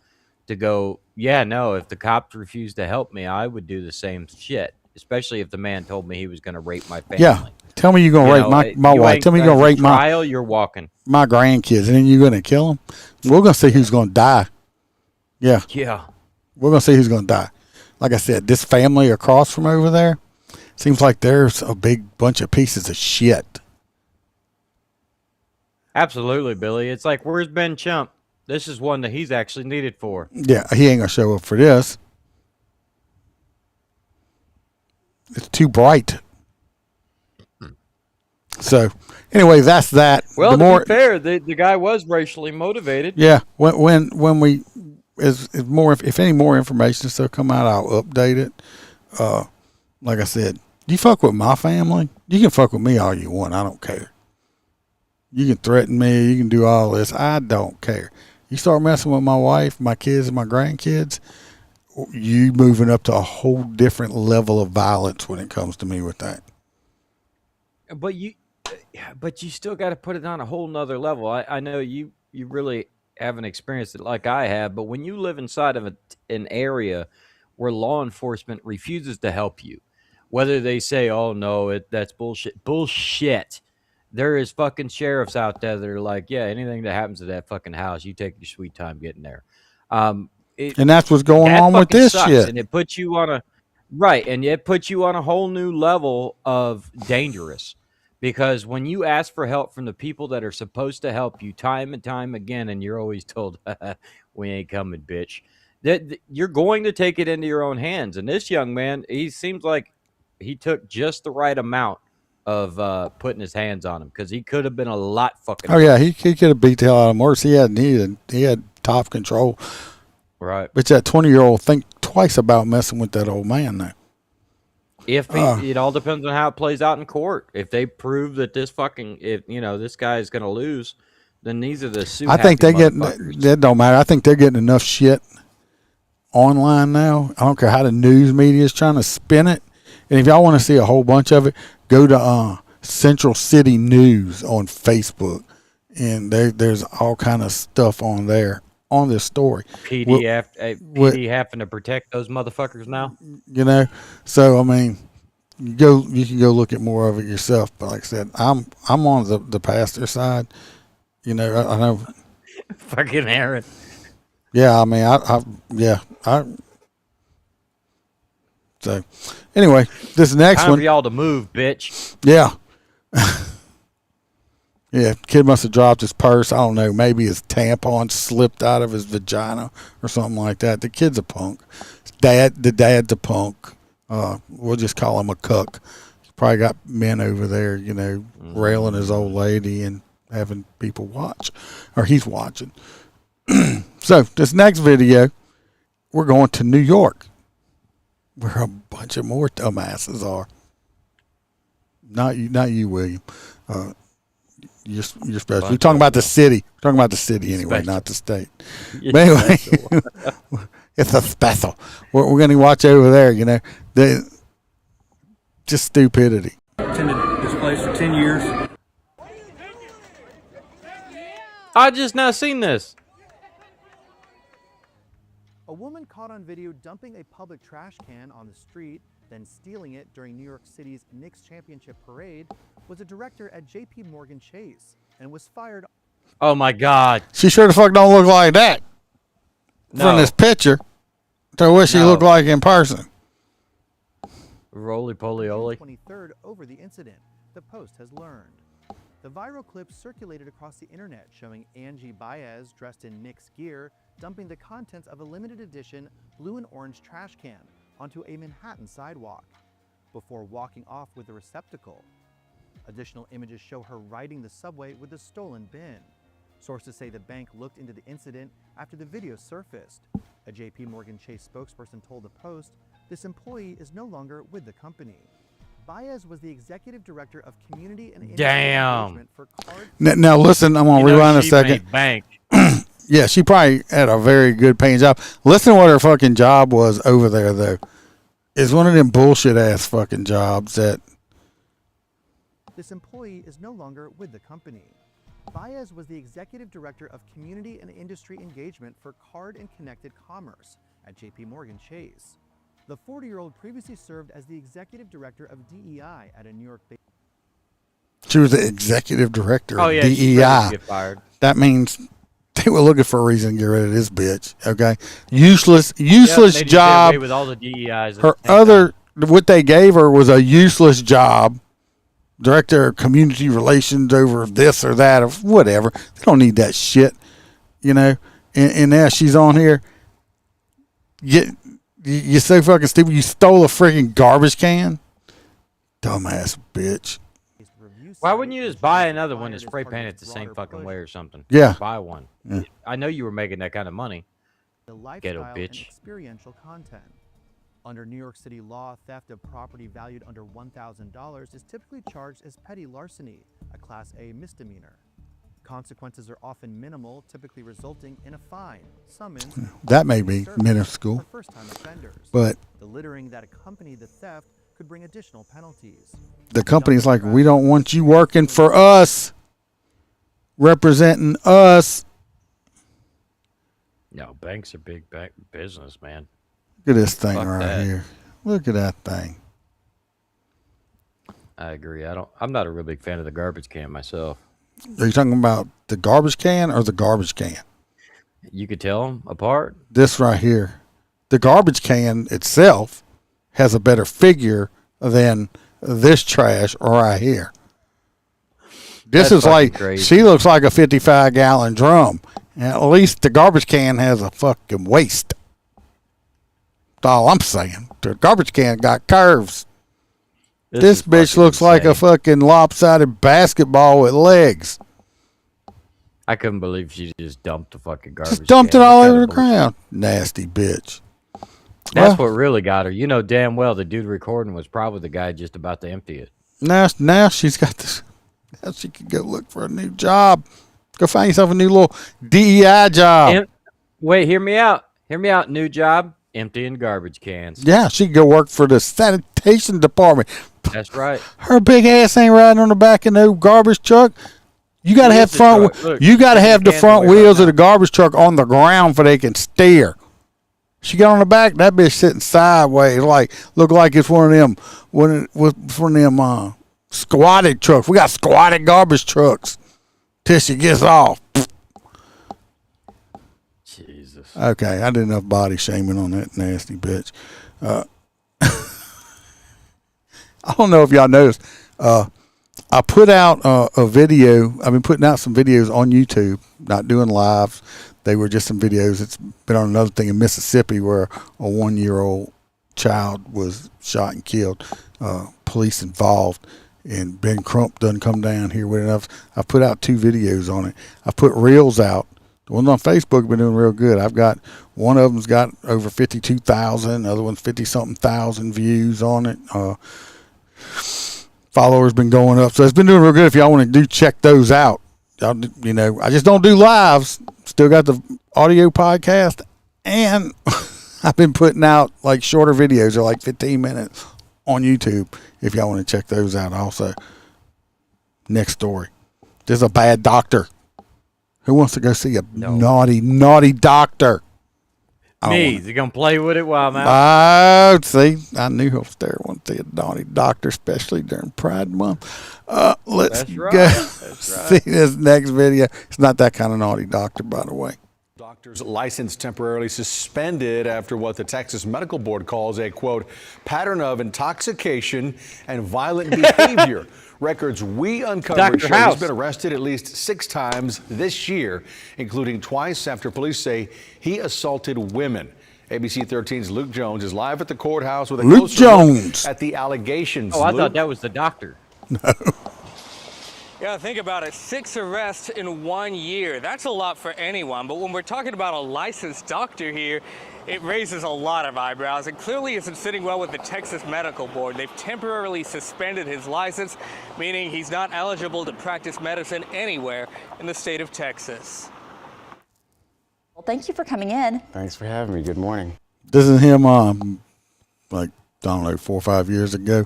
to go, yeah, no, if the cops refused to help me, I would do the same shit, especially if the man told me he was going to rape my family. Yeah. Tell me you're going to rape my wife. Tell me you're going to rape you're walking. My grandkids, and then you're going to kill them? We're going to see who's going to die. Yeah. Yeah. We're going to see who's going to die. Like I said, this family across from over there seems like there's a big bunch of pieces of shit. Absolutely, Billy. It's like, where's Ben Chump? This is one that he's actually needed for. Yeah, he ain't going to show up for this. It's too bright. So, anyway, that's that. Well, to be fair, the guy was racially motivated. Yeah, when we... If any more information still come out, I'll update it. Like I said, you fuck with my family, you can fuck with me all you want. I don't care. You can threaten me, you can do all this. I don't care. You start messing with my wife, my kids, and my grandkids, you moving up to a whole different level of violence when it comes to me with that. But you still got to put it on a whole nother level. I know you really haven't experienced it like I have, but when you live inside of an area where law enforcement refuses to help you, whether they say, "Oh no, that's bullshit." There is fucking sheriffs out there that are like, "Yeah, anything that happens to that fucking house, you take your sweet time getting there." And that's what's going on with this shit. And it puts you on a right, and it puts you on a whole new level of dangerous. Because when you ask for help from the people that are supposed to help you time and time again, and you're always told, "We ain't coming, bitch," that you're going to take it into your own hands. And this young man, he seems like he took just the right amount of putting his hands on him, because he could have been a lot fucking. Oh yeah, he could have beat the hell out of him worse. He had top control. Right. But that 20-year-old think twice about messing with that old man now. It all depends on how it plays out in court. If they prove that this guy is going to lose, then these are the I think that don't matter. I think they're getting enough shit online now. I don't care how the news media is trying to spin it. And if y'all want to see a whole bunch of it, go to Central City News on Facebook, and there's all kind of stuff on there on this story. PD having to protect those motherfuckers now. You know, so I mean, you can go look at more of it yourself. But like I said, I'm on the pastor side. You know, I know. Fucking Aaron. Yeah, I mean, So, anyway, this next Time one. for y'all to move, bitch. Yeah. Yeah, kid must have dropped his purse. I don't know. Maybe his tampon slipped out of his vagina or something like that. The kid's a punk. The dad's a punk. We'll just call him a cuck. He's probably got men over there, you know, railing his old lady and having people watch. Or he's watching. So, this next video, we're going to New York, where a bunch of more dumbasses are. Not you, William. You're special. We're talking about the city. We're talking about the city anyway, not the state. But anyway, it's a special. We're going to watch over there, you know. Just stupidity. Attended this place for 10 years. I just now seen this. A woman caught on video dumping a public trash can on the street, then stealing it during New York City's Knicks championship parade, was a director at J.P. Morgan Chase and was fired. Oh my God. She sure the fuck don't look like that from this picture to what she looked like in person. Roly poly oly. 23rd over the incident, the Post has learned. The viral clip circulated across the internet showing Angie Baez dressed in Knicks gear dumping the contents of a limited edition blue and orange trash can onto a Manhattan sidewalk before walking off with the receptacle. Additional images show her riding the subway with the stolen bin. Sources say the bank looked into the incident after the video surfaced. A J.P. Morgan Chase spokesperson told the Post this employee is no longer with the company. Baez was the executive director of community and industry engagement for card. Now listen, I'm gonna rewind a second. Bank. Yeah, she probably had a very good paying job. Listen to what her fucking job was over there, though. It's one of them bullshit ass fucking jobs that. This employee is no longer with the company. Baez was the executive director of community and industry engagement for card and connected commerce at J.P. Morgan Chase. The 40-year-old previously served as the executive director of DEI at a New York-based. She was the executive director of DEI. DEI. That means they were looking for a reason to get rid of this bitch. Okay, useless job. With all the DEIs. What they gave her was a useless job. Director of community relations over this or that or whatever. They don't need that shit, you know. And now she's on here. You're so fucking stupid. You stole a freaking garbage can, dumbass bitch. Why wouldn't you just buy another one and spray paint it the same fucking way or something? Yeah. Buy one. Yeah. I know you were making that kind of money. The Ghetto lifestyle bitch. and experiential content. Under New York City law, theft of property valued under $1,000 is typically charged as petty larceny, a Class A misdemeanor. Consequences are often minimal, typically resulting in a fine, summons, That may be minuscule, for first-time offenders. but the littering that accompanied the theft could bring additional penalties. the company's like, we don't want you working for us, representing us. No, banks are big business, man. Look at this thing Fuck right that. here. Look at that thing. I agree. I'm not a real big fan of the garbage can myself. Are you talking about the garbage can or the garbage can? You could tell them apart. This right here. The garbage can itself has a better figure than this trash right here. This That's is like, fucking crazy. she looks like a 55-gallon drum. And at least the garbage can has a fucking waist. That's all I'm saying. The garbage can got curves. This is bitch fucking looks like a insane. fucking lopsided basketball with legs. I couldn't believe she just dumped the fucking garbage. Just dumped can. it all What over kind the of bullshit. ground. Nasty bitch. That's Well, what really got her. You know damn well the dude recording was probably the guy just about to empty it. now she's got this. Now she can go look for a new job. Go find yourself a new little DEI job. Wait, hear me out. Hear me out. New job, emptying garbage cans. Yeah, she can go work for the sanitation department. That's right. Her big ass ain't riding on the back of no garbage truck. You gotta She have is the front. truck. Look, You gotta she's have the the cans front away right wheels of now. the garbage truck on the ground for they can steer. She got on the back. That bitch sitting sideways, like look like it's one of them squatted trucks. We got squatted garbage trucks till she gets off. Jesus. Okay, I did enough body shaming on that nasty bitch. I don't know if y'all noticed. I put out a video. I've been putting out some videos on YouTube, not doing lives. They were just some videos. It's been on another thing in Mississippi where a 1-year-old child was shot and killed. Police involved. And Ben Crump doesn't come down here with enough. I put out 2 videos on it. I put reels out. The ones on Facebook have been doing real good. I've got one of them's got over 52,000. The other one's 50-something thousand views on it. Followers been going up, so it's been doing real good. If y'all want to check those out. Y'all, you know, I just don't do lives. Still got the audio podcast, and I've been putting out like shorter videos, or like 15 minutes on YouTube. If y'all want to check those out, also. Next story. There's a bad doctor. Who wants to go see a naughty doctor? Me, is he gonna play with it while I'm out? See, I knew he'll stare want to see a naughty doctor, especially during Pride Month. Let's That's right. go That's right. see this next video. It's not that kind of naughty doctor, by the way. Doctor's license temporarily suspended after what the Texas Medical Board calls a, quote, pattern of intoxication and violent behavior. Records we uncovered show he's been arrested at least 6 times this year, including twice after police say he assaulted women. ABC 13's Luke Jones is live at the courthouse with a Luke closer look Jones. at the allegations. Oh, I Luke? thought that was the doctor. Yeah, think about it. 6 arrests in 1 year. That's a lot for anyone. But when we're talking about a licensed doctor here, it raises a lot of eyebrows. And clearly isn't sitting well with the Texas Medical Board. They've temporarily suspended his license, meaning he's not eligible to practice medicine anywhere in the state of Texas. Well, thank you for coming in. Thanks for having me. Good morning. This is him, like, I don't know, 4 or 5 years ago.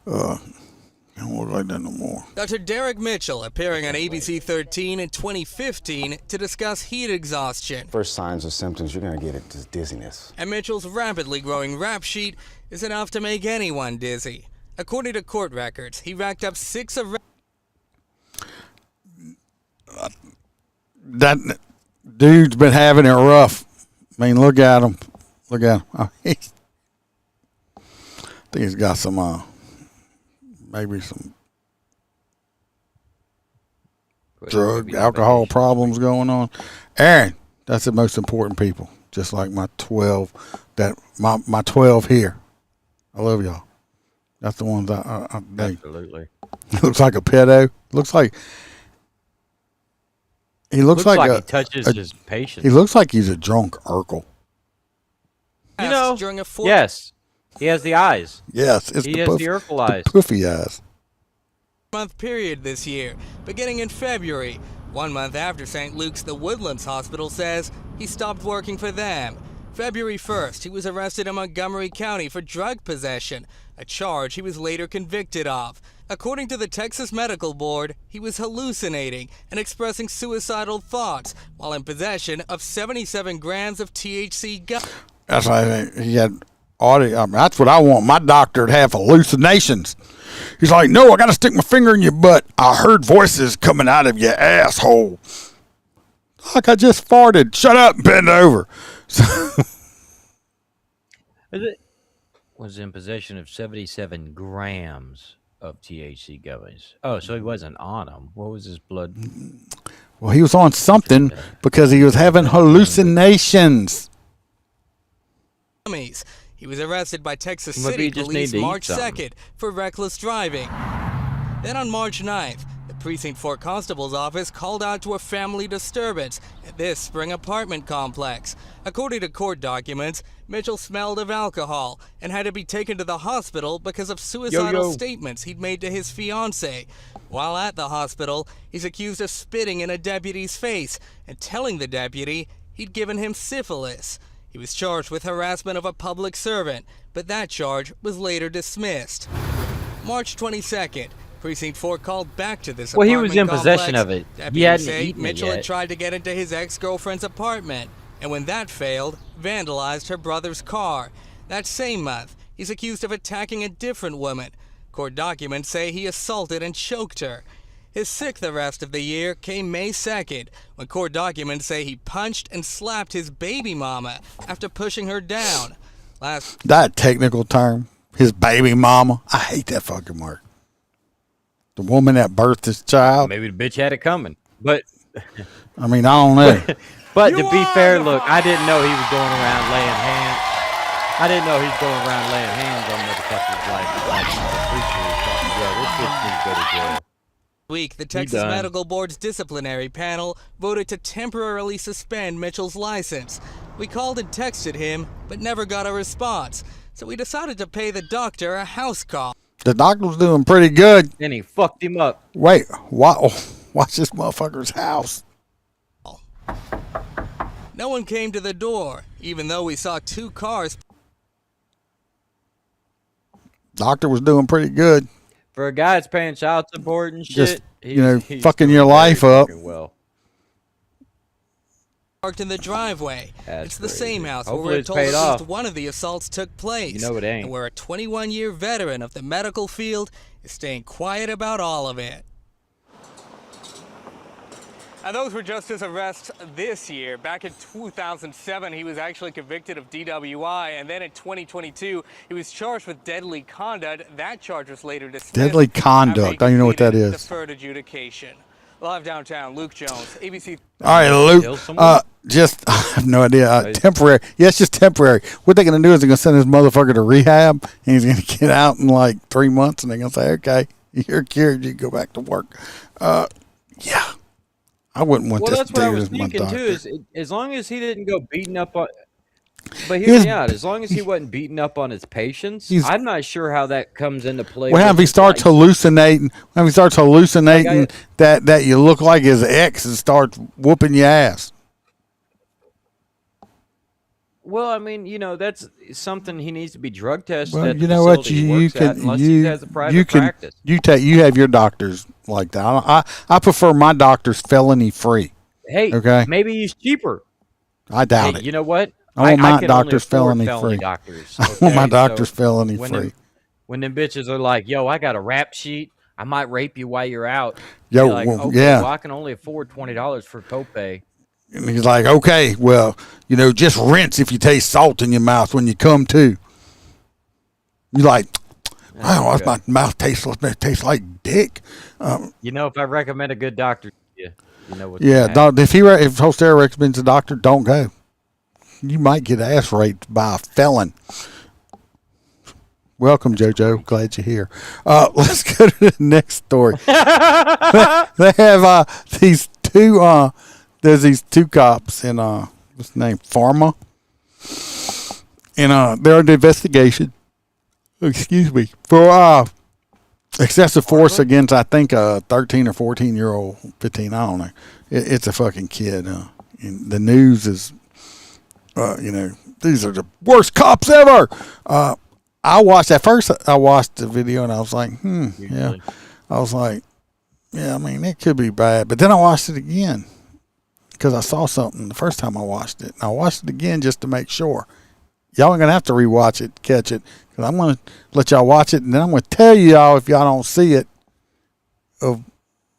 I don't look like that no more. Dr. Derek Mitchell appearing on ABC 13 in 2015 to discuss heat exhaustion. First signs or symptoms, you're going to get it, just dizziness. And Mitchell's rapidly growing rap sheet is enough to make anyone dizzy. According to court records, he racked up 6 arrests. That dude's been having it rough. I mean, look at him. Look at him. I think he's got some, maybe some drug, alcohol problems going on. Aaron, that's the most important people. Just like my 12, my 12 here. I love y'all. That's the ones I Absolutely. Looks like a pedo. Looks like he looks like he touches his patients. He looks like he's a drunk Urkel. You know, during a yes, he has the eyes. Yes, it's he the has puff- the Urkel eyes. the puffy eyes. Month period this year, beginning in February, 1 month after St. Luke's The Woodlands Hospital says he stopped working for them. February 1st, he was arrested in Montgomery County for drug possession, a charge he was later convicted of. According to the Texas Medical Board, he was hallucinating and expressing suicidal thoughts while in possession of 77 grams of THC gum. That's why he had audio. I mean, that's what I want my doctor to have, hallucinations. He's like, no, I got to stick my finger in your butt. I heard voices coming out of your asshole. Like I just farted. Shut up and bend over. Was in possession of 77 grams of THC gummies. Oh, so he wasn't on them. What was his blood? Well, he was on something because he was having hallucinations. He was arrested by Texas Maybe City he just Police need to eat March something. 2nd for reckless driving. Then on March 9th, the Precinct 4 Constable's office called out to a family disturbance at this Spring apartment complex. According to court documents, Mitchell smelled of alcohol and had to be taken to the hospital because of suicidal statements he'd made to his fiancée. While at the hospital, he's accused of spitting in a deputy's face and telling the deputy he'd given him syphilis. He was charged with harassment of a public servant, but that charge was later dismissed. March 22nd, Precinct 4 called back to this Well, he apartment was in complex. possession of it. He Deputies hadn't say eaten it Mitchell yet. had tried to get into his ex-girlfriend's apartment, and when that failed, vandalized her brother's car. That same month, he's accused of attacking a different woman. Court documents say he assaulted and choked her. His 6th arrest of the year came May 2nd, when court documents say he punched and slapped his baby mama after pushing her down. That technical term, his baby mama. I hate that fucking word. The woman that birthed his child. Maybe the bitch had it coming, but I mean, I don't know. But to be fair, look, I didn't know he was going around laying hands. I didn't know he was going around laying hands on motherfuckers like yeah, this bitch needs to go to jail. Week, the Texas Medical Board's disciplinary panel voted to temporarily suspend Mitchell's license. We called and texted him, but never got a response, so we decided to pay the doctor a house call. The doctor was doing pretty good. And he fucked him up. Wait, watch this motherfucker's house. No one came to the door, even though we saw 2 cars. Doctor was doing pretty good. For a guy that's paying child support and shit, Just, he's fucking doing your life very up. fucking well. Parked in the driveway. It's the same house Hopefully where we're it's told paid at least off. one of the assaults took place. You know it ain't. And where a 21-year veteran of the medical field is staying quiet about all of it. And those were just his arrests this year. Back in 2007, he was actually convicted of DWI, and then in 2022, he was charged with deadly conduct. That charge was later dismissed. Deadly conduct. Don't you know what that is? Deferred adjudication. Live downtown, Luke Jones, ABC. All right, Luke. Just, I have no idea. Temporary. Yeah, it's just temporary. What they're going to do is they're going to send this motherfucker to rehab, and he's going to get out in like 3 months, and they're going to say, okay, you're cured. You can go back to work. Yeah. I wouldn't want Well, this that's what I dude was as my thinking doctor. too. Is as long as he didn't go beating up on. But hear me out. As long as he wasn't beating up on his patients, I'm not sure how that comes into play. What happens if he starts hallucinating? When he starts hallucinating that you look like his ex and starts whooping your ass? Well, I mean, you know, that's something he needs to be drug tested. Well, at the you know what? facility he You works at, can unless he has a private practice. You have your doctors like that. I prefer my doctors felony free. Hey, okay, maybe he's cheaper. I doubt it. You know what? I want my can doctors only afford felony free. Doctors, I want my okay? doctors So felony when free. When them bitches are like, "Yo, I got a rap sheet. I might rape you while you're out." Yo, You're like, well, okay, yeah. well, I can only afford $20 for copay. And he's like, okay, well, just rinse if you taste salt in your mouth when you come to. You're like, wow, my mouth tastes like dick. You know, if I recommend a good doctor, you know what. Yeah, if Hostera recommends a doctor, don't go. You might get ass raped by a felon. Welcome, JoJo. Glad you're here. Let's go to the next story. They have these two. There's these 2 cops in what's the name, Pharma, and they're under investigation. Excuse me, for excessive force against, I think, a 13 or 14-year-old, 15. I don't know. It's a fucking kid. And the news is, these are the worst cops ever. I watched the video and I was like, yeah. I was like, yeah, I mean, it could be bad. But then I watched it again because I saw something the first time I watched it. And I watched it again just to make sure. Y'all ain't going to have to rewatch it, catch it. Because I'm going to let y'all watch it. And then I'm going to tell y'all, if y'all don't see it, of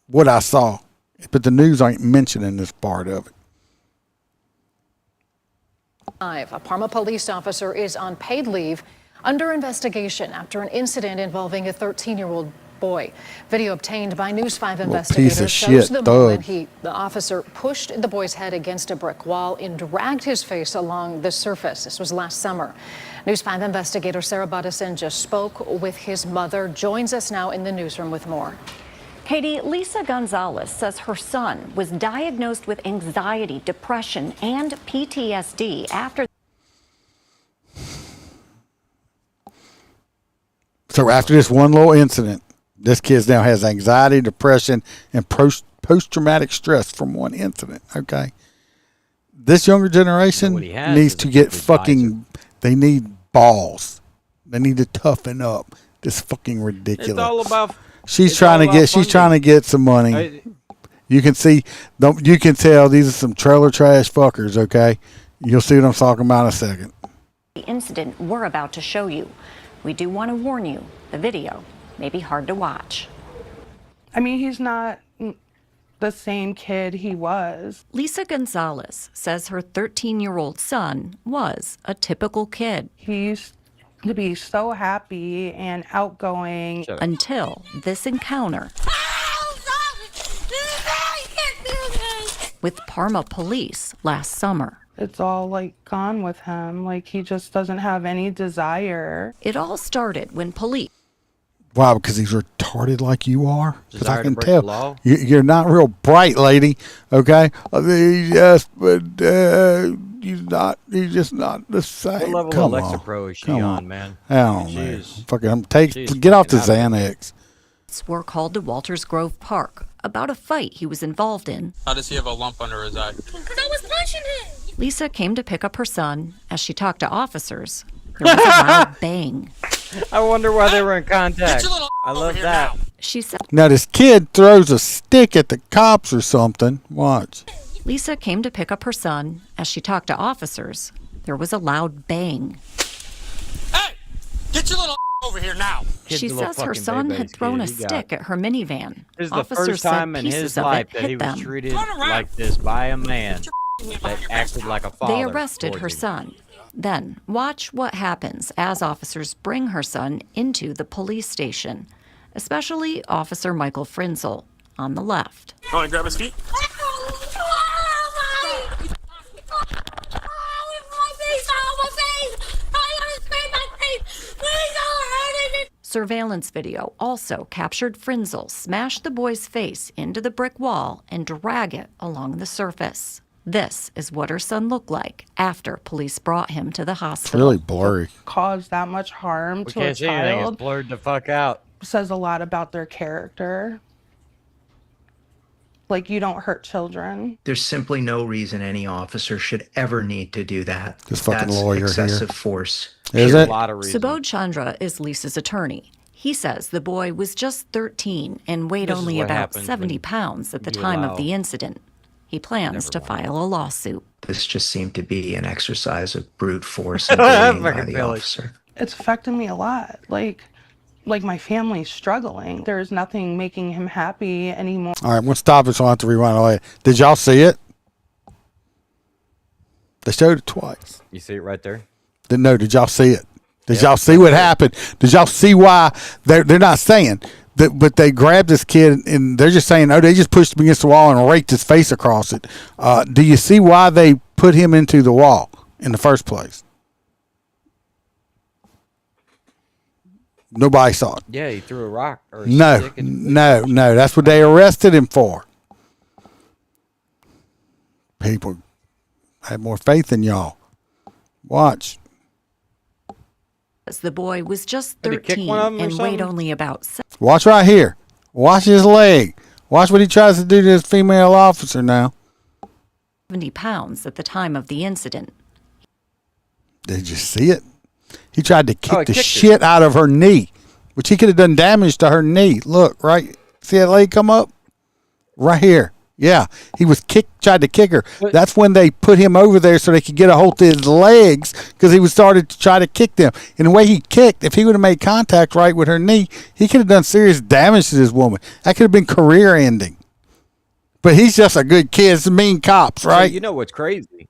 what I saw. But the news ain't mentioning this part of it. A Parma police officer is on paid leave under investigation after an incident involving a 13-year-old boy. Video obtained by News 5 investigators shows the moment the officer pushed the boy's head against a brick wall and dragged his face along the surface. This was last summer. News 5 investigator Sarah Buttison just spoke with his mother. Joins us now in the newsroom with more. Katie, Lisa Gonzalez says her son was diagnosed with anxiety, depression, and PTSD after. So after this one little incident, this kid now has anxiety, depression, and post-traumatic stress from one incident, okay? This younger generation needs to get fucking, they need balls. They need to toughen up. This fucking ridiculous. It's all about... She's trying to get some money. You can see, you can tell these are some trailer trash fuckers, okay? You'll see what I'm talking about in a second. The incident we're about to show you. We do want to warn you, the video may be hard to watch. I mean, he's not the same kid he was. Lisa Gonzalez says her 13-year-old son was a typical kid. He used to be so happy and outgoing. Until this encounter with Parma police last summer. It's all like gone with him. Like he just doesn't have any desire. It all started when police. Wow, because he's retarded like you are? Because I can break tell. the law? You're not real bright, lady, okay? Yes, but he's just not the same. What level Come of Alexa on. Pro is she Come on, man? I don't know. Fucking, get off the Xanax. Were called to Walters Grove Park about a fight he was involved in. How does he have a lump under his eye? Because I was punching him. Lisa came to pick up her son. As she talked to officers, there was a loud bang. I wonder why they were in contact. I love that. She said. Now this kid throws a stick at the cops or something. Watch. Lisa came to pick up her son. As she talked to officers, there was a loud bang. Hey, get your little over here now. She says her son had thrown a stick at her minivan. This is the Officers first said time in pieces his of life it that he hit was them. treated like this by a man that acted like a father. They arrested her towards him. son. Then watch what happens as officers bring her son into the police station, especially Officer Michael Frinzel on the left. Want to grab his feet? Surveillance video also captured Frinzel smash the boy's face into the brick wall and drag it along the surface. This is what her son looked like after police brought him to the It's hospital. really blurry. Cause that much harm We to a can't see anything. It's child blurred the fuck out. says a lot about their character. Like, you don't hurt children. There's simply no reason any officer should ever need to do that. This fucking That's lawyer here. excessive force. Is it? Subodh Chandra is Lisa's attorney. He says the boy was just 13 and weighed This is only what about happens 70 when pounds at the you time allow- of the incident. He plans to file a lawsuit. This just seemed to be an exercise of brute force and bullying by the officer. It's affecting me a lot. Like my family's struggling. There's nothing making him happy anymore. All right, I'm going to stop it so I don't have to rewind all the way. Did y'all see it? They showed it twice. You see it right there? No, did y'all see it? Did y'all see what happened? Did y'all see why they're not saying that? But they grabbed this kid and they're just saying, oh, they just pushed him against the wall and raked his face across it. Do you see why they put him into the wall in the first place? Nobody saw it. Yeah, he threw a rock. Or a No, stick no. That's what they arrested him for. People have more faith than y'all. Watch. The boy was just Did he kick 13 one of them or and weighed something? only about Watch right here. Watch his leg. Watch what he tries to do to this female officer now. 70 pounds at the time of the incident. Did you see it? He tried to kick the kicked her. shit out of her knee, which he could have done damage to her knee. Look, right? See that leg come up? Right here. Yeah, he was tried to kick her. That's when they put him over there so they could get a hold of his legs because he was started to try to kick them. And the way he kicked, if he would have made contact right with her knee, he could have done serious damage to this woman. That could have been career ending. But he's just a good kid. It's mean cops, right? So you know what's crazy?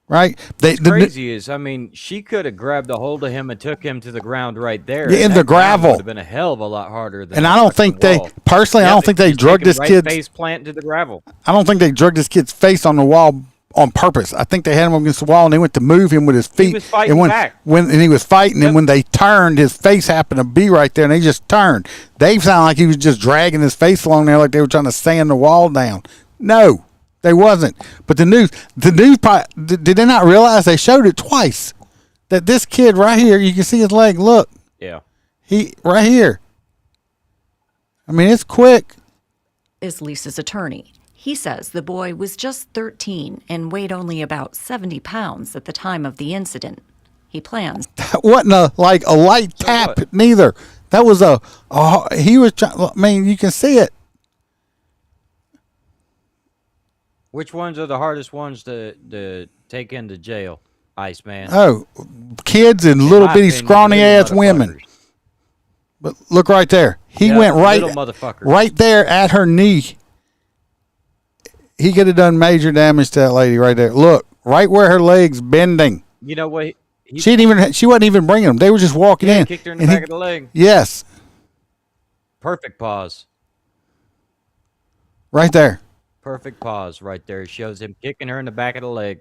Right? What's crazy is, I mean, she could have grabbed a hold of him and took him to the ground right there. Yeah, in and the that ground gravel. would have been a hell of a lot harder than And the I don't fucking think they, wall. personally, I Yeah, don't think they just drugged took this him right kid's, face plant to the gravel. I don't think they drugged this kid's face on the wall on purpose. I think they had him against the wall and they went to move him with his feet. was fighting and back. and he was fighting, and when they turned, his face happened to be right there, and they just turned. They sounded like he was just dragging his face along there like they were trying to sand the wall down. No, they wasn't. But the news did they not realize they showed it twice? That this kid right here, you can see his leg. Look, Yeah. he right here. I mean, it's quick. Is Lisa's attorney. He says the boy was just 13 and weighed only about 70 pounds at the time of the incident. He plans. That wasn't a light tap neither. That was he was trying. I mean, you can see it. Which ones are the hardest ones to take into jail, Iceman? Oh, kids and In little my bitty opinion, scrawny little ass women. motherfuckers. But look right there. He Yeah, went little motherfuckers. right there at her knee. He could have done major damage to that lady right there. Look, right where her leg's bending. You know what? She wasn't even bringing them. They were just walking in. Kicked her in the And back of the leg. Yes, Perfect pause. right there. Perfect pause right there. It shows him kicking her in the back of the leg.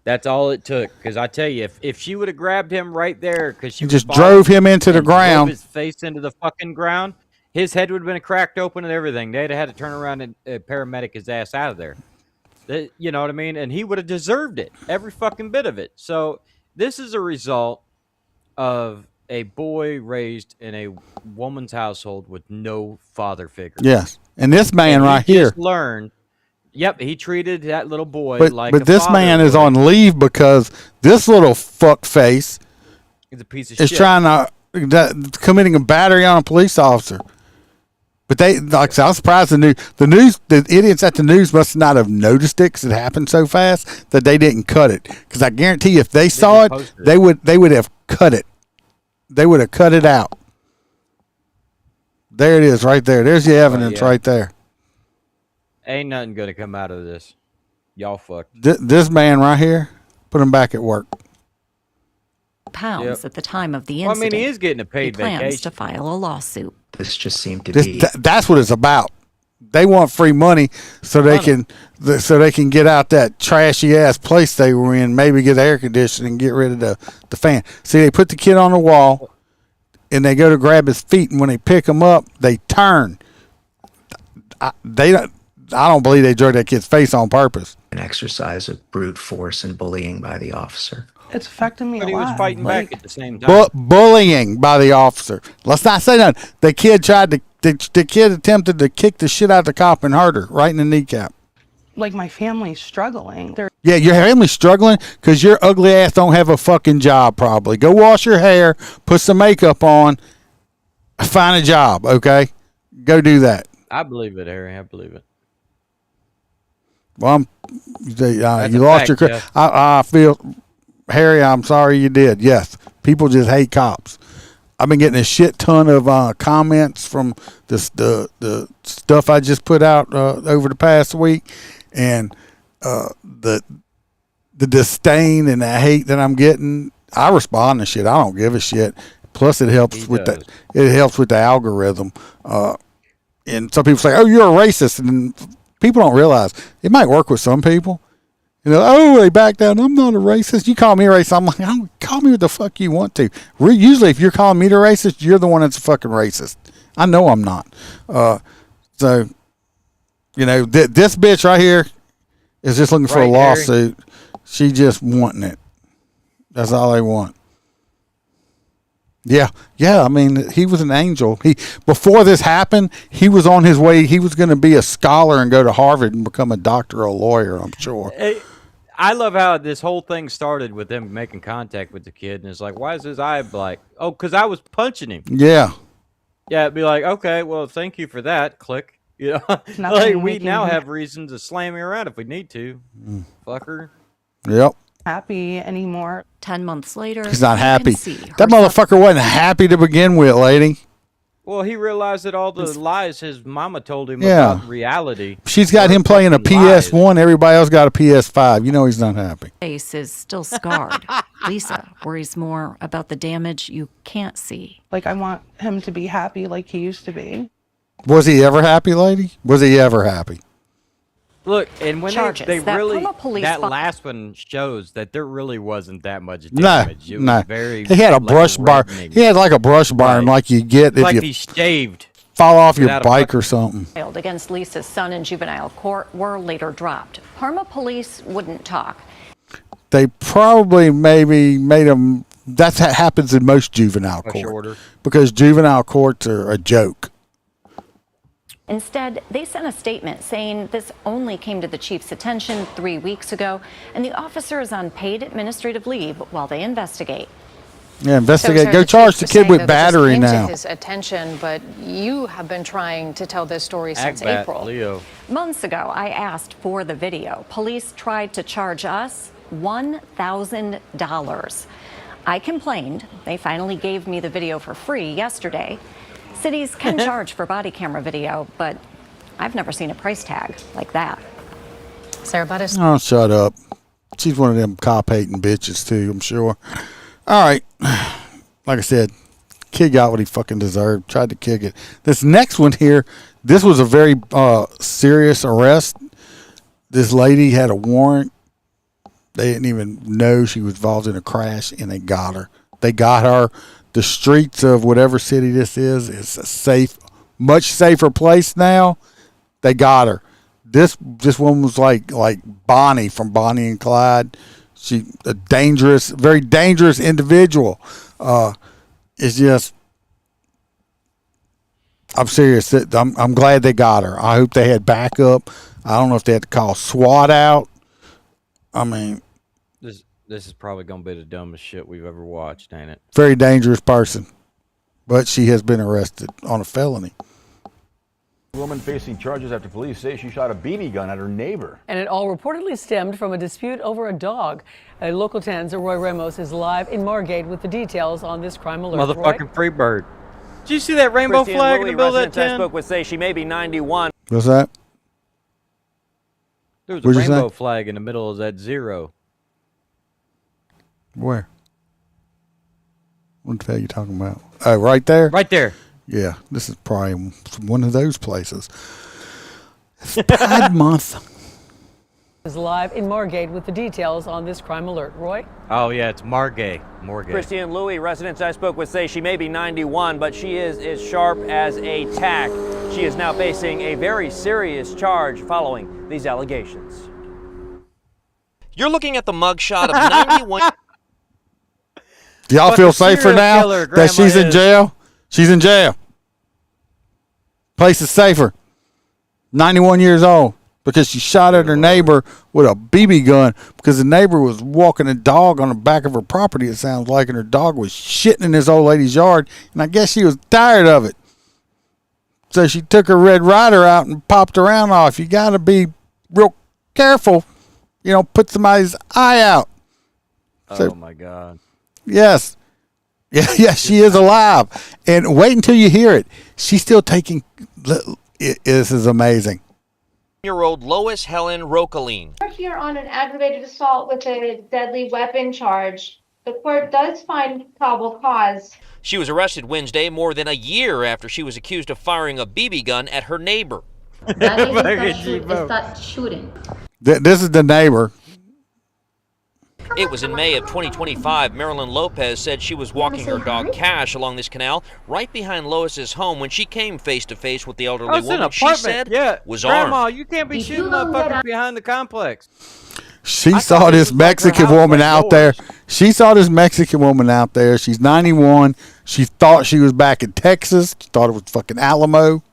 That's all it took. Because I tell you, if she would have grabbed him right there, because she He was just falling drove him into the and drove ground. his face into the fucking ground, his head would have been cracked open and everything. They'd have had to turn around and paramedic his ass out of there. You know what I mean? And he would have deserved it, every fucking bit of it. So this is a result of a boy raised in a woman's household with no father figure. Yes, and this man And he right here. just learned. Yep, he treated that little boy But like a this father man is would. on leave because this little fuck face He's a piece of is shit. trying to committing a battery on a police officer. But I was surprised the idiots at the news must not have noticed it because it happened so fast that they didn't cut it. Because I guarantee you, if they saw it, posted they would have cut it. They would have cut it out. There it is, right there. There's the evidence yeah. right there. Ain't nothing gonna come out of this. Y'all fucked. This man right here, put him back at work. Pounds Yep. at the time of the Well, I incident. mean, he is getting a He paid plans vacation. to file a lawsuit. This just seemed to This, be. that's what it's about. They want free money so they can get out that trashy ass place they were in, maybe get air conditioning and get rid of the fan. See, they put the kid on the wall and they go to grab his feet, and when they pick him up, they turn. I don't believe they drug that kid's face on purpose. An exercise of brute force and bullying by the officer. It's affecting me But a he was lot. fighting Like, back at the same time. Bullying by the officer. Let's not say nothing. The kid the kid attempted to kick the shit out of the cop and hurt her right in the kneecap. like my family's struggling. They're Yeah, your family's struggling because your ugly ass don't have a fucking job probably. Go wash your hair, put some makeup on, find a job, okay? Go do that. I believe it, Harry. I believe it. Well, you a lost your fact, credit. I feel, Harry, I'm sorry you did. Yes, people just hate cops. I've been getting a shit ton of comments from the stuff I just put out over the past week, and the disdain and the hate that I'm getting. I respond to shit. I don't give a shit. Plus, it helps with that. It helps with the algorithm. And some people say, "Oh, you're a racist," and people don't realize it might work with some people. You know, oh, they back down. I'm not a racist. You call me a racist. I'm like, oh, call me what the fuck you want to. Usually, if you're calling me the racist, you're the one that's a fucking racist. I know I'm not. So, you know, this bitch right here is just looking for a Right, lawsuit. She just wanting it. That's all they want. Yeah. I mean, he was an angel. Before this happened, he was on his way. He was going to be a scholar and go to Harvard and become a doctor or a lawyer, I'm sure. I love how this whole thing started with them making contact with the kid, and it's like, why is his eye black? Oh, because I was punching him. Yeah. Yeah, it'd be like, okay, well, thank you for that. Click. You know, like Nothing we making now him have reason to slam you around if we need to, fucker. Yep. happy anymore. 10 months later, He's not you can happy. see That motherfucker wasn't happy to begin with, lady. Well, he realized that all the lies his mama told him Yeah. about reality. She's got him playing a PS1. Everybody else got a PS5. You know he's not happy. face is still scarred. Lisa worries more about the damage you can't see. Like, I want him to be happy like he used to be. Was he ever happy, lady? Was he ever happy? Look, and when Charges they that really, Puma police that fi- last one shows that there really wasn't that much No, damage. It was no. very, He had a like, brush bar. reddening. He had like a brush burn, like you get if like you he shaved. fall off your without a bike or something. Filed against Lisa's son in juvenile court were later dropped. Parma police wouldn't talk. They probably maybe made him. That's what happens in most juvenile Push court order. because juvenile courts are a joke. Instead, they sent a statement saying this only came to the chief's attention 3 weeks ago, and the officer is on paid administrative leave while they investigate. Yeah, investigate. So, Go sir, charge chief the was kid saying with that this battery came to now. his attention, but you have been trying to tell this story since Agbat, April. Leo. Months ago, I asked for the video. Police tried to charge us $1,000. I complained. They finally gave me the video for free yesterday. Cities can charge for body camera video, but I've never seen a price tag like that. Sarah Buttes. Oh, shut up. She's one of them cop-hating bitches, too, I'm sure. All right. Like I said, kid got what he fucking deserved. Tried to kick it. This next one here, this was a very serious arrest. This lady had a warrant. They didn't even know she was involved in a crash, and they got her. They got her. The streets of whatever city this is a safe, much safer place now. They got her. This woman was like Bonnie from Bonnie and Clyde. She a dangerous, very dangerous individual. It's just, I'm serious. I'm glad they got her. I hope they had backup. I don't know if they had to call SWAT out. I mean, This is probably gonna be the dumbest shit we've ever watched, ain't it? very dangerous person, but she has been arrested on a felony. Woman facing charges after police say she shot a BB gun at her neighbor. And it all reportedly stemmed from a dispute over a dog. Local 10's Roy Ramos is live in Margate with the details on this crime alert. Motherfucking Freebird. Did you see that rainbow Christy flag and in Louis, the middle of that residents I tent? spoke with say she may be 91. What's that? There was a What'd you rainbow say? flag in the middle of that zero. Where? What the hell are you talking about? Oh, right there? Right there. Yeah, this is probably one of those places. It's Pride Month. Is live in Margate with the details on this crime alert. Roy? Oh yeah, it's Margay. Christy and Louis, residents I spoke with say she may be 91, but she is as sharp as a tack. She is now facing a very serious charge following these allegations. You're looking at the mugshot of 91. Do y'all But feel the safer serial now killer, that Grandma she's in is. jail? She's in jail. Place is safer. 91 years old because she shot at her neighbor with a BB gun because the neighbor was walking a dog on the back of her property, it sounds like, and her dog was shitting in this old lady's yard, and I guess she was tired of it. So she took her Red Ryder out and popped her round off. You got to be real careful. You know, put somebody's eye out. So- Oh my god. Yes. Yeah, she is alive. And wait until you hear it. She's still taking. This is amazing. Year-old Lois Helen Rocaline. We're here on an aggravated assault with a deadly weapon charge. The court does find probable cause. She was arrested Wednesday more than a year after she was accused of firing a BB gun at her neighbor. That is that shooting. This is the neighbor. It was in May of 2025. Marilyn Lopez said she was walking her dog Cash along this canal right behind Lois's home when she came face to face with the elderly Oh, it's an woman she apartment. said Yeah, was Grandma, armed. you can't be shooting motherfuckers behind the complex. She saw this Mexican woman out there. She saw this Mexican woman out there. She's 91. She thought she was back in Texas. She thought it was fucking Alamo.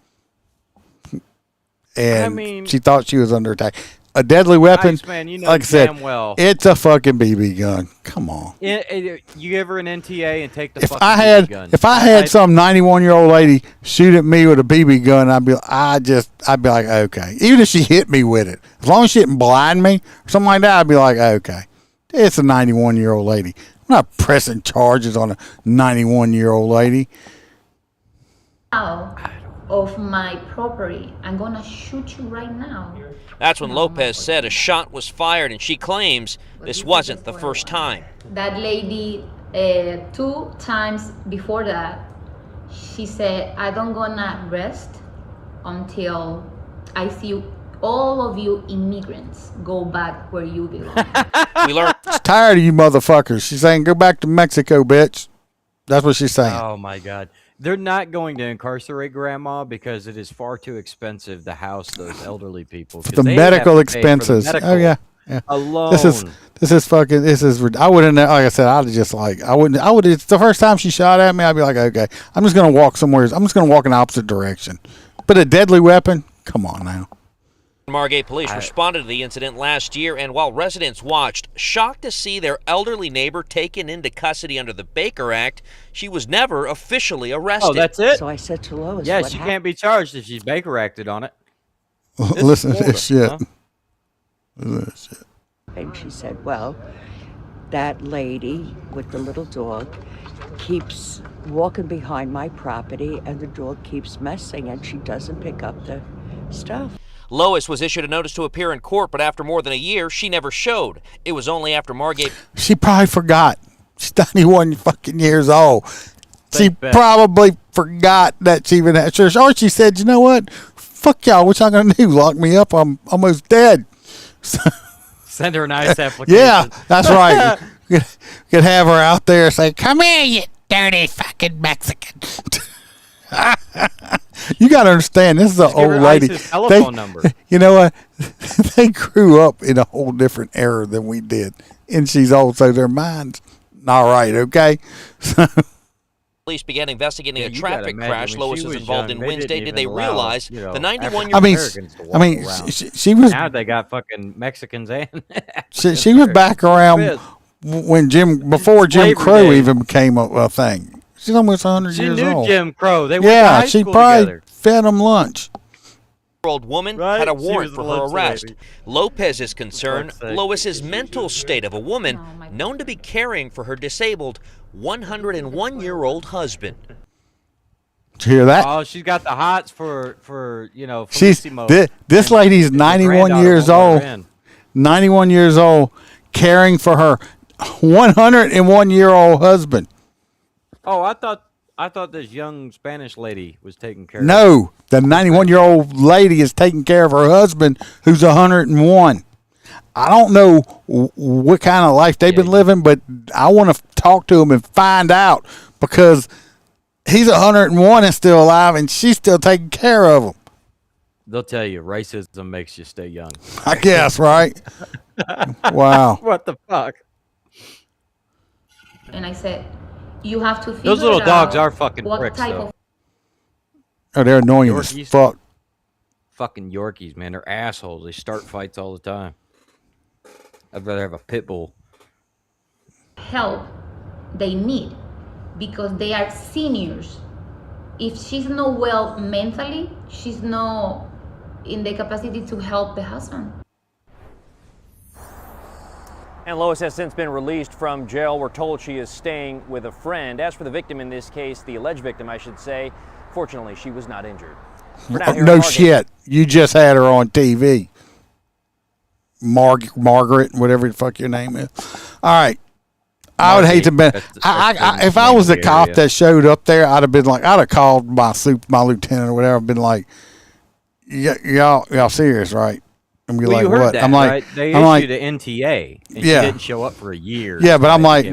And I mean- she thought she was under attack. a deadly weapon. Iceman, you know like I said, damn well. it's a fucking BB gun. Come on. You give her an NTA and take the If fucking I BB gun. had some 91-year-old lady shoot at me with a BB gun, I'd be like, okay. Even if she hit me with it, as long as she didn't blind me or something like that, I'd be like, okay. It's a 91-year-old lady. I'm not pressing charges on a 91-year-old lady. Of my property. I'm gonna shoot you right now. That's when Lopez said a shot was fired, and she claims this wasn't the first time. That lady, 2 times before that, she said, I don't gonna rest until I see all of you immigrants go back where you belong. We learned. She's tired of you motherfuckers. She's saying, go back to Mexico, bitch. That's what she's saying. Oh my God. They're not going to incarcerate grandma because it is far too expensive to house those elderly people. The medical expenses. Oh yeah. Alone. This is fucking. I wouldn't. Like I said, I'd just like. I wouldn't. It's the first time she shot at me. I'd be like, okay, I'm just gonna walk somewhere. I'm just gonna walk in the opposite direction. But a deadly weapon? Come on now. Margate police responded to the incident last year, and while residents watched, shocked to see their elderly neighbor taken into custody under the Baker Act, she was never officially arrested. Oh, that's it? So I said to Lois, Yeah, what she happened? can't be charged if she's Baker acted on it. Listen to this shit. Huh? Listen to this shit. And she said, well, that lady with the little dog keeps walking behind my property and the dog keeps messing and she doesn't pick up the stuff. Lois was issued a notice to appear in court, but after more than a year, she never showed. It was only after Margate... She probably forgot. She's 91 fucking years old. She probably forgot that she even had church. Or she said, you know what? Fuck y'all. What y'all gonna do? Lock me up? I'm almost dead. Send her a nice application. Yeah, that's right. We could have her out there say, come here, you dirty fucking Mexican. You got to understand, this is an old lady. Telephone number. You know what? They grew up in a whole different era than we did. And she's old, so their mind's not right, okay? Police began investigating a you gotta traffic imagine crash when Lois she was was involved young, in they Wednesday. didn't Did they even allow, realize you know, the 91-year-old... I mean, she was... Now they got fucking Mexicans and... she was back around before Jim Crow even became a thing. She's almost 100 years old. She knew Jim Crow. They went to Yeah, high she school probably together. fed him lunch. Old woman had a warrant for her arrest. Lopez is concerned Lois's mental state of a woman known to be caring for her disabled 101-year-old husband. Did you hear that? Oh, she's got the hots for you know. She's this lady's 91 years old. 91 years old, caring for her 101-year-old husband. Oh, I thought this young Spanish lady was taking care of No, the 91-year-old lady is taking care of her husband, who's 101. I don't know what kind of life they've been living, but I want to talk to him and find out, because he's 101 and still alive, and she's still taking care of him. They'll tell you racism makes you stay young. I guess, right? Wow. What the fuck? And I said, you have to figure Those little it dogs out are fucking what pricks, type though. of Oh, they're annoying as Yorkies? fuck. Fucking Yorkies, man. They're assholes. They start fights all the time. I'd rather have a pit bull. help they need, because they are seniors. If she's not well mentally, she's not in the capacity to help the husband. And Lois has since been released from jail. We're told she is staying with a friend. As for the victim in this case, the alleged victim, I should say, fortunately, she was not injured. For now, here in No Margate- shit. You just had her on TV. Margaret, whatever the fuck your name is. All right. I would hate to be. If I was the cop that showed up there, I'd have called my lieutenant or whatever. Been like, y'all serious, right? And be Well, like, you heard what? that, I'm like, right? They I'm issued like, an NTA, and yeah. she didn't show up for a year. yeah, but I'm like,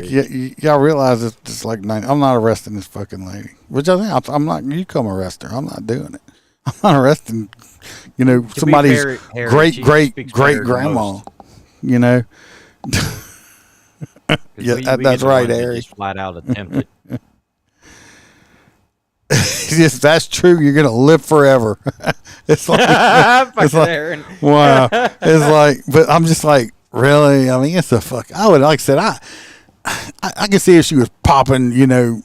y'all realize it's just like, I'm not arresting this fucking lady. Which I think I'm not. You come arrest her. I'm not doing it. I'm not arresting, somebody's fair, Harry, great she great speaks great better than grandma. most. Yeah, that's right, Harry. Just flat out attempted. if that's true, you're gonna live forever. It's like, wow. It's like, but I'm just like, really? I mean, it's a fuck. I would, like I said, I can see if she was popping,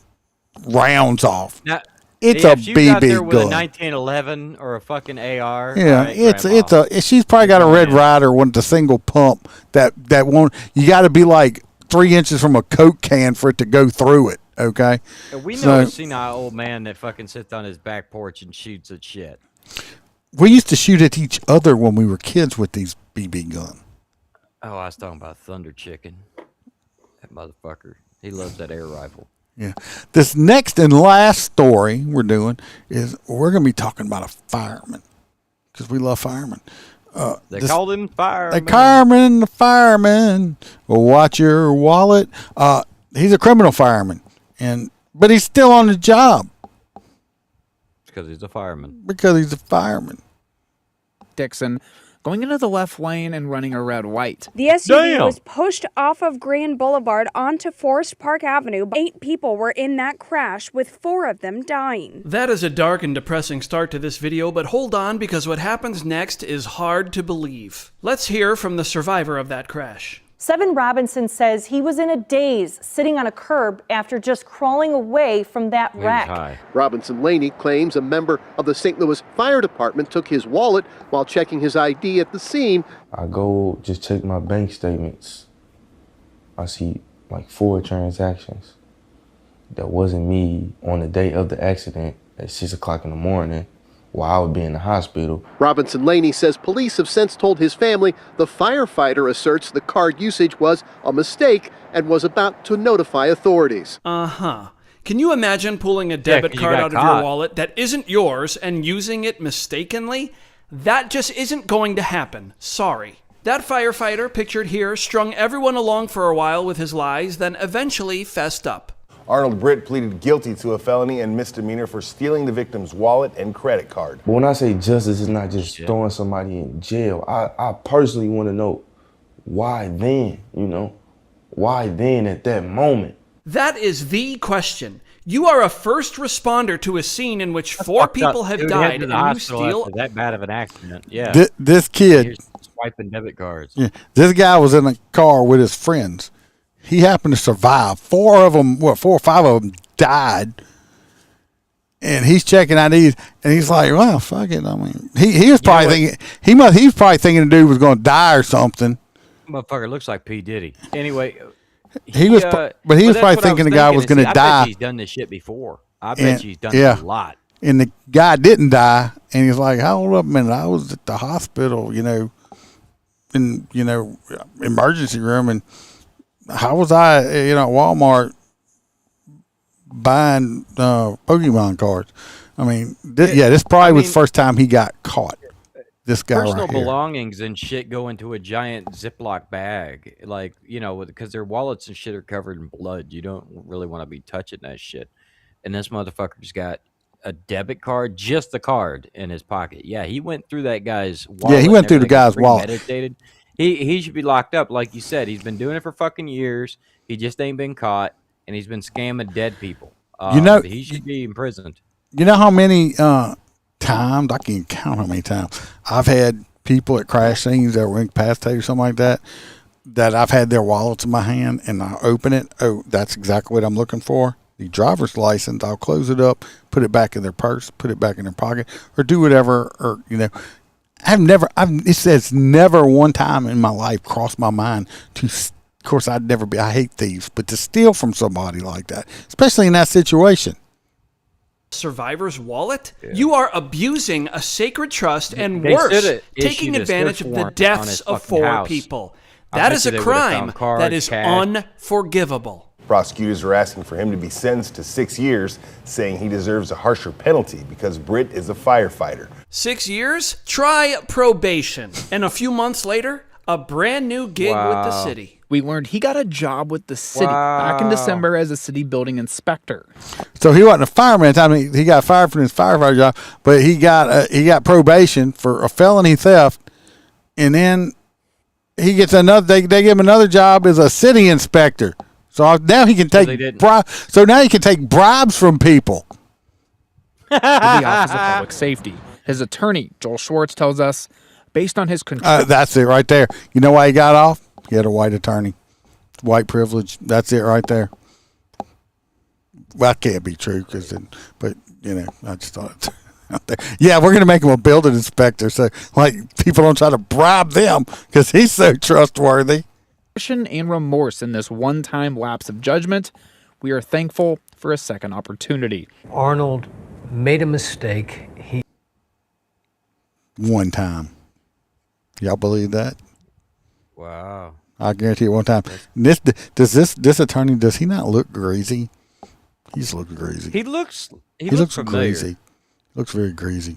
rounds off. Now, it's yeah, a if she was out there BB with a gun. 1911 or a fucking AR. Yeah, right, she's probably got a Red Ryder one, the single pump that won't. You got to be like 3 inches from a Coke can for it to go through it. Okay. We know a senile old man that fucking sits on his back porch and shoots at shit. We used to shoot at each other when we were kids with these BB guns. Oh, I was talking about Thunder Chicken. That motherfucker. He loves that air rifle. Yeah. This next and last story we're doing is we're going to be talking about a fireman because we love firemen. They call him firemen. The fireman. Well, watch your wallet. He's a criminal fireman, but he's still on the job. Because he's a fireman. Dixon going into the left lane and running a red white. The SUV was pushed off of Grand Boulevard onto Forest Park Avenue. 8 people were in that crash, with 4 of them dying. That is a dark and depressing start to this video, but hold on because what happens next is hard to believe. Let's hear from the survivor of that crash. Seven Robinson says he was in a daze sitting on a curb after just crawling away from that wreck. Robinson Laney claims a member of the St. Louis Fire Department took his wallet while checking his ID at the scene. I go just check my bank statements. I see like 4 transactions. That wasn't me on the day of the accident at 6 o'clock in the morning while I would be in the hospital. Robinson Laney says police have since told his family the firefighter asserts the card usage was a mistake and was about to notify authorities. Can you imagine pulling a debit card out of your wallet that isn't yours and using it mistakenly? That just isn't going to happen. Sorry. That firefighter, pictured here, strung everyone along for a while with his lies, then eventually fessed up. Arnold Britt pleaded guilty to a felony and misdemeanor for stealing the victim's wallet and credit card. But when I say justice, it's not just throwing somebody in jail. I personally want to know why then, why then at that moment? That is the question. You are a first responder to a scene in which 4 people have died, and you steal that bad of an accident. Yeah. This kid swiping debit cards. Yeah, this guy was in a car with his friends. He happened to survive. 4 or 5 of them died. And he's checking IDs, and he's like, "Well, fuck it." I mean, he was probably thinking he was probably thinking the dude was going to die or something. Motherfucker looks like P. Diddy. Anyway, he was probably thinking the guy was going to die. I bet he's done this shit before. I bet he's done it a lot. And the guy didn't die, and he's like, "Hold up a minute, I was at the hospital, in emergency room, and how was I, at Walmart buying Pokemon cards?" I mean, this probably was the first time he got caught. This guy personal right here. belongings and shit go into a giant Ziploc bag, because their wallets and shit are covered in blood. You don't really want to be touching that shit. And this motherfucker's got a debit card, just the card, in his pocket. Yeah, he went through that guy's wallet. Yeah, he went through the guy's wallet. He should be locked up, like you said. He's been doing it for fucking years. He just ain't been caught, and he's been scamming dead people. He should be imprisoned. You know how many times, I can't count how many times, I've had people at crash scenes that were incapacitated or something like that I've had their wallets in my hand, and I open it. Oh, that's exactly what I'm looking for. The driver's license. I'll close it up, put it back in their purse, put it back in their pocket, or do whatever, or, it says never one time in my life crossed my mind to, of course, I hate thieves, but to steal from somebody like that, especially in that situation. Survivor's wallet? Yeah. You are abusing a sacred trust and worse, taking advantage of the deaths of 4 people. That is a crime that is unforgivable. Prosecutors are asking for him to be sentenced to 6 years, saying he deserves a harsher penalty because Britt is a firefighter. 6 years? Try probation. And a few months later, a brand new gig with the city. We learned he got a job with the city back in December as a city building inspector. So he wasn't a fireman at the time. He got fired from his firefighter job, but he got probation for a felony theft, and then he gets another. They give him another job as a city inspector. So now he can take bribes from people. with the Office of Public Safety. His attorney, Joel Schwartz, tells us, based on his control. That's it right there. You know why he got off? He had a white attorney. White privilege. That's it right there. Well, that can't be true, but, I just thought it's out there. Yeah, we're going to make him a building inspector, so, people don't try to bribe them because he's so trustworthy. And remorse in this one-time lapse of judgment. We are thankful for a second opportunity. Arnold made a mistake. One time. Y'all believe that? Wow. I guarantee you one time. This attorney, does he not look greasy? He's looking greasy. He looks familiar. Greasy. Looks very greasy.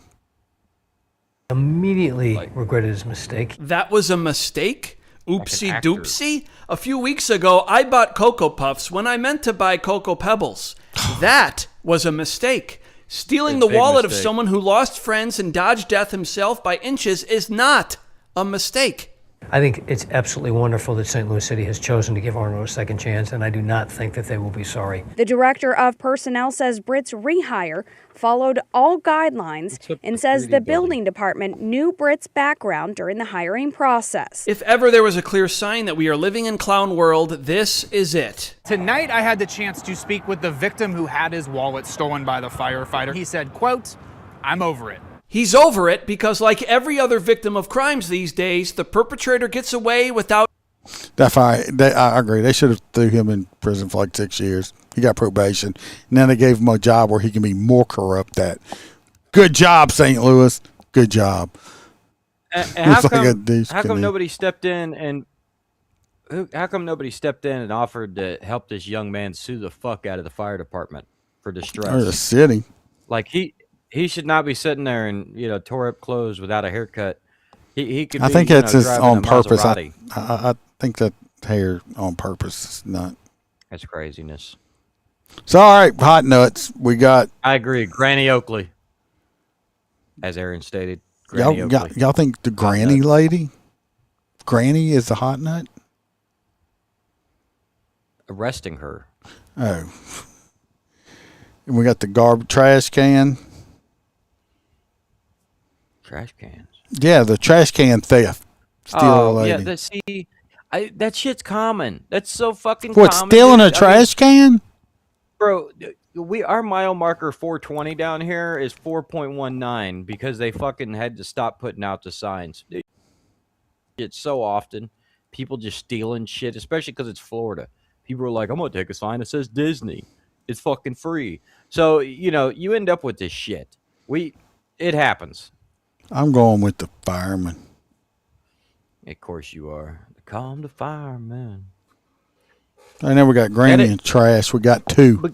Immediately regretted his mistake. That was a mistake? Oopsie doopsie? A few weeks ago, I bought Cocoa Puffs when I meant to buy Cocoa Pebbles. That was a mistake. Stealing the wallet of someone who lost friends and dodged death himself by inches is not a mistake. I think it's absolutely wonderful that St. Louis City has chosen to give Arnold a second chance, and I do not think that they will be sorry. The director of personnel says Britt's rehire followed all guidelines and says the building department knew Britt's background during the hiring process. If ever there was a clear sign that we are living in clown world, this is it. Tonight, I had the chance to speak with the victim who had his wallet stolen by the firefighter. He said, quote, "I'm over it." He's over it because, like every other victim of crimes these days, the perpetrator gets away without... I agree. They should have threw him in prison for 6 years. He got probation. And then they gave him a job where he can be more corrupt at. Good job, St. Louis. Good job. How come nobody stepped in and... How come nobody stepped in and offered to help this young man sue the fuck out of the fire department for distress? Or the city. He should not be sitting there and tore up clothes without a haircut. He could. I think that's just on purpose. I think that hair on purpose is not. That's craziness. So all right, hot nuts. We got. I agree, Granny Oakley, as Aaron stated. Y'all think the Granny lady, Granny is the hot nut? Arresting her. Oh. And we got the trash can. Trash cans. Yeah, the trash can theft. Steal a lady. Yeah, that shit's common. That's so fucking common. What, stealing a trash can? Bro, our mile marker 420 down here is 4.19 because they fucking had to stop putting out the signs. It's so often people just stealing shit, especially because it's Florida. People are like, I'm gonna take a sign that says Disney. It's fucking free. So, you end up with this shit. It happens. I'm going with the fireman. Of course you are. Calm the fireman. I know we got Granny and trash. We got two. But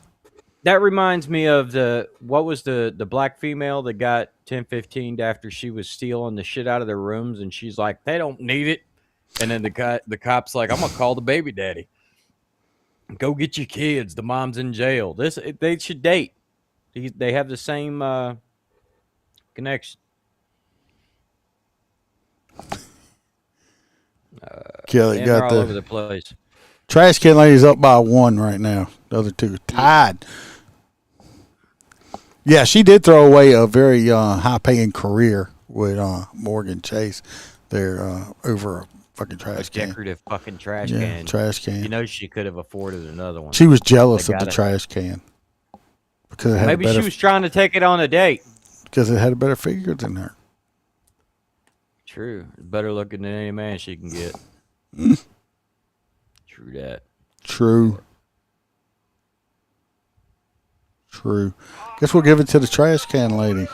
that reminds me of what was the black female that got 10-15'd after she was stealing the shit out of their rooms, and she's like, they don't need it. And then the cop's like, I'm gonna call the baby daddy. Go get your kids. The mom's in jail. They should date. They have the same connection. Kelly got all over the place. Trash can lady's up by 1 right now. The other two are tied. Yeah, she did throw away a very high-paying career with Morgan Chase there over a fucking trash can. Decorative fucking trash can. can. Trash can. She could have afforded another one. She was jealous of the trash can because it had maybe she was trying to take it on a date because it had a better figure than her. True. Better looking than any man she can get. True that. True. Guess we'll give it to the trash can lady.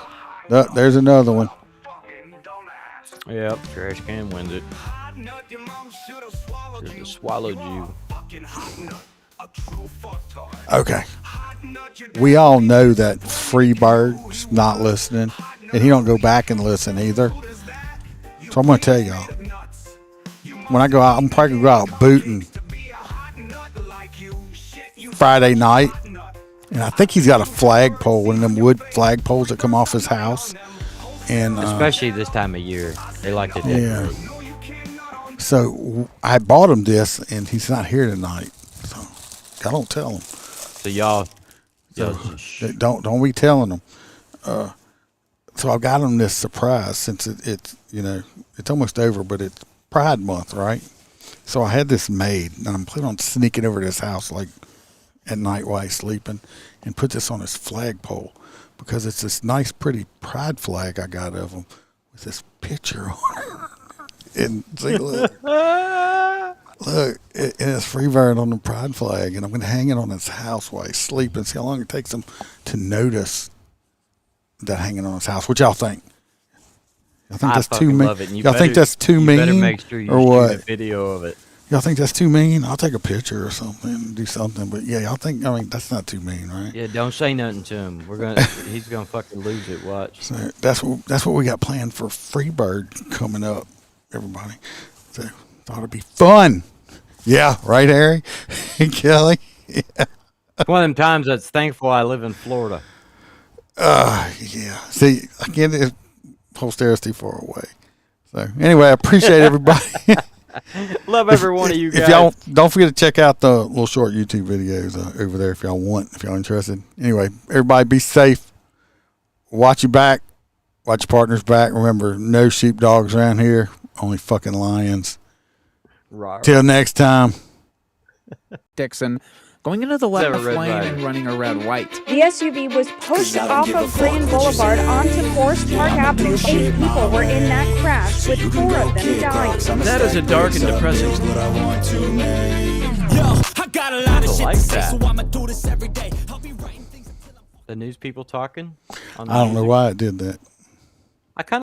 There's another one. Yep, trash can wins it. There's the swallowed you. Okay. We all know that Freebird's not listening, and he don't go back and listen either. So I'm going to tell y'all, when I go out, I'm probably going to go out booting Friday night. And I think he's got a flagpole, one of them wood flagpoles that come off his house. And especially this time of year, they like to decorate. Yeah. So I bought him this, and he's not here tonight. So I don't tell him. So y'all don't be telling him. So I've got them this surprise since it's it's almost over, but it's Pride Month, right? So I had this made, and I'm planning on sneaking over to his house like at night while he's sleeping, and put this on his flagpole because it's this nice, pretty pride flag I got of him with this picture on it. And see, look, and it's Freebird on the pride flag, and I'm going to hang it on his house while he's sleeping. See how long it takes him to notice that hanging on his house. What y'all think? I think that's too mean. Y'all think that's too mean? You better make sure you shoot a video of it. Y'all think that's too mean? I'll take a picture or something, do something. But yeah, y'all think, that's not too mean, right? Yeah, don't say nothing to him. He's gonna fucking lose it. Watch. So that's what we got planned for Freebird coming up, everybody. So thought it'd be fun. Yeah, right, Harry? Kelly? Yeah. It's one of them times that's thankful I live in Florida. Yeah. See, I can't whole stairs too far away. So anyway, I appreciate everybody. Love every one of you guys. If y'all don't forget to check out the little short YouTube videos over there if y'all interested. Anyway, everybody be safe. Watch your back. Watch your partner's back. Remember, no sheepdogs around here. Only fucking lions. Right. Till next time. Dixon going into the left lane and running a red white. The SUV was pushed off of Grand Boulevard onto Forest Park Avenue. 8 people were in that crash, with 4 of them dying. That is a dark and depressing. I like that. The news people talking. I don't know why it did that. I kind of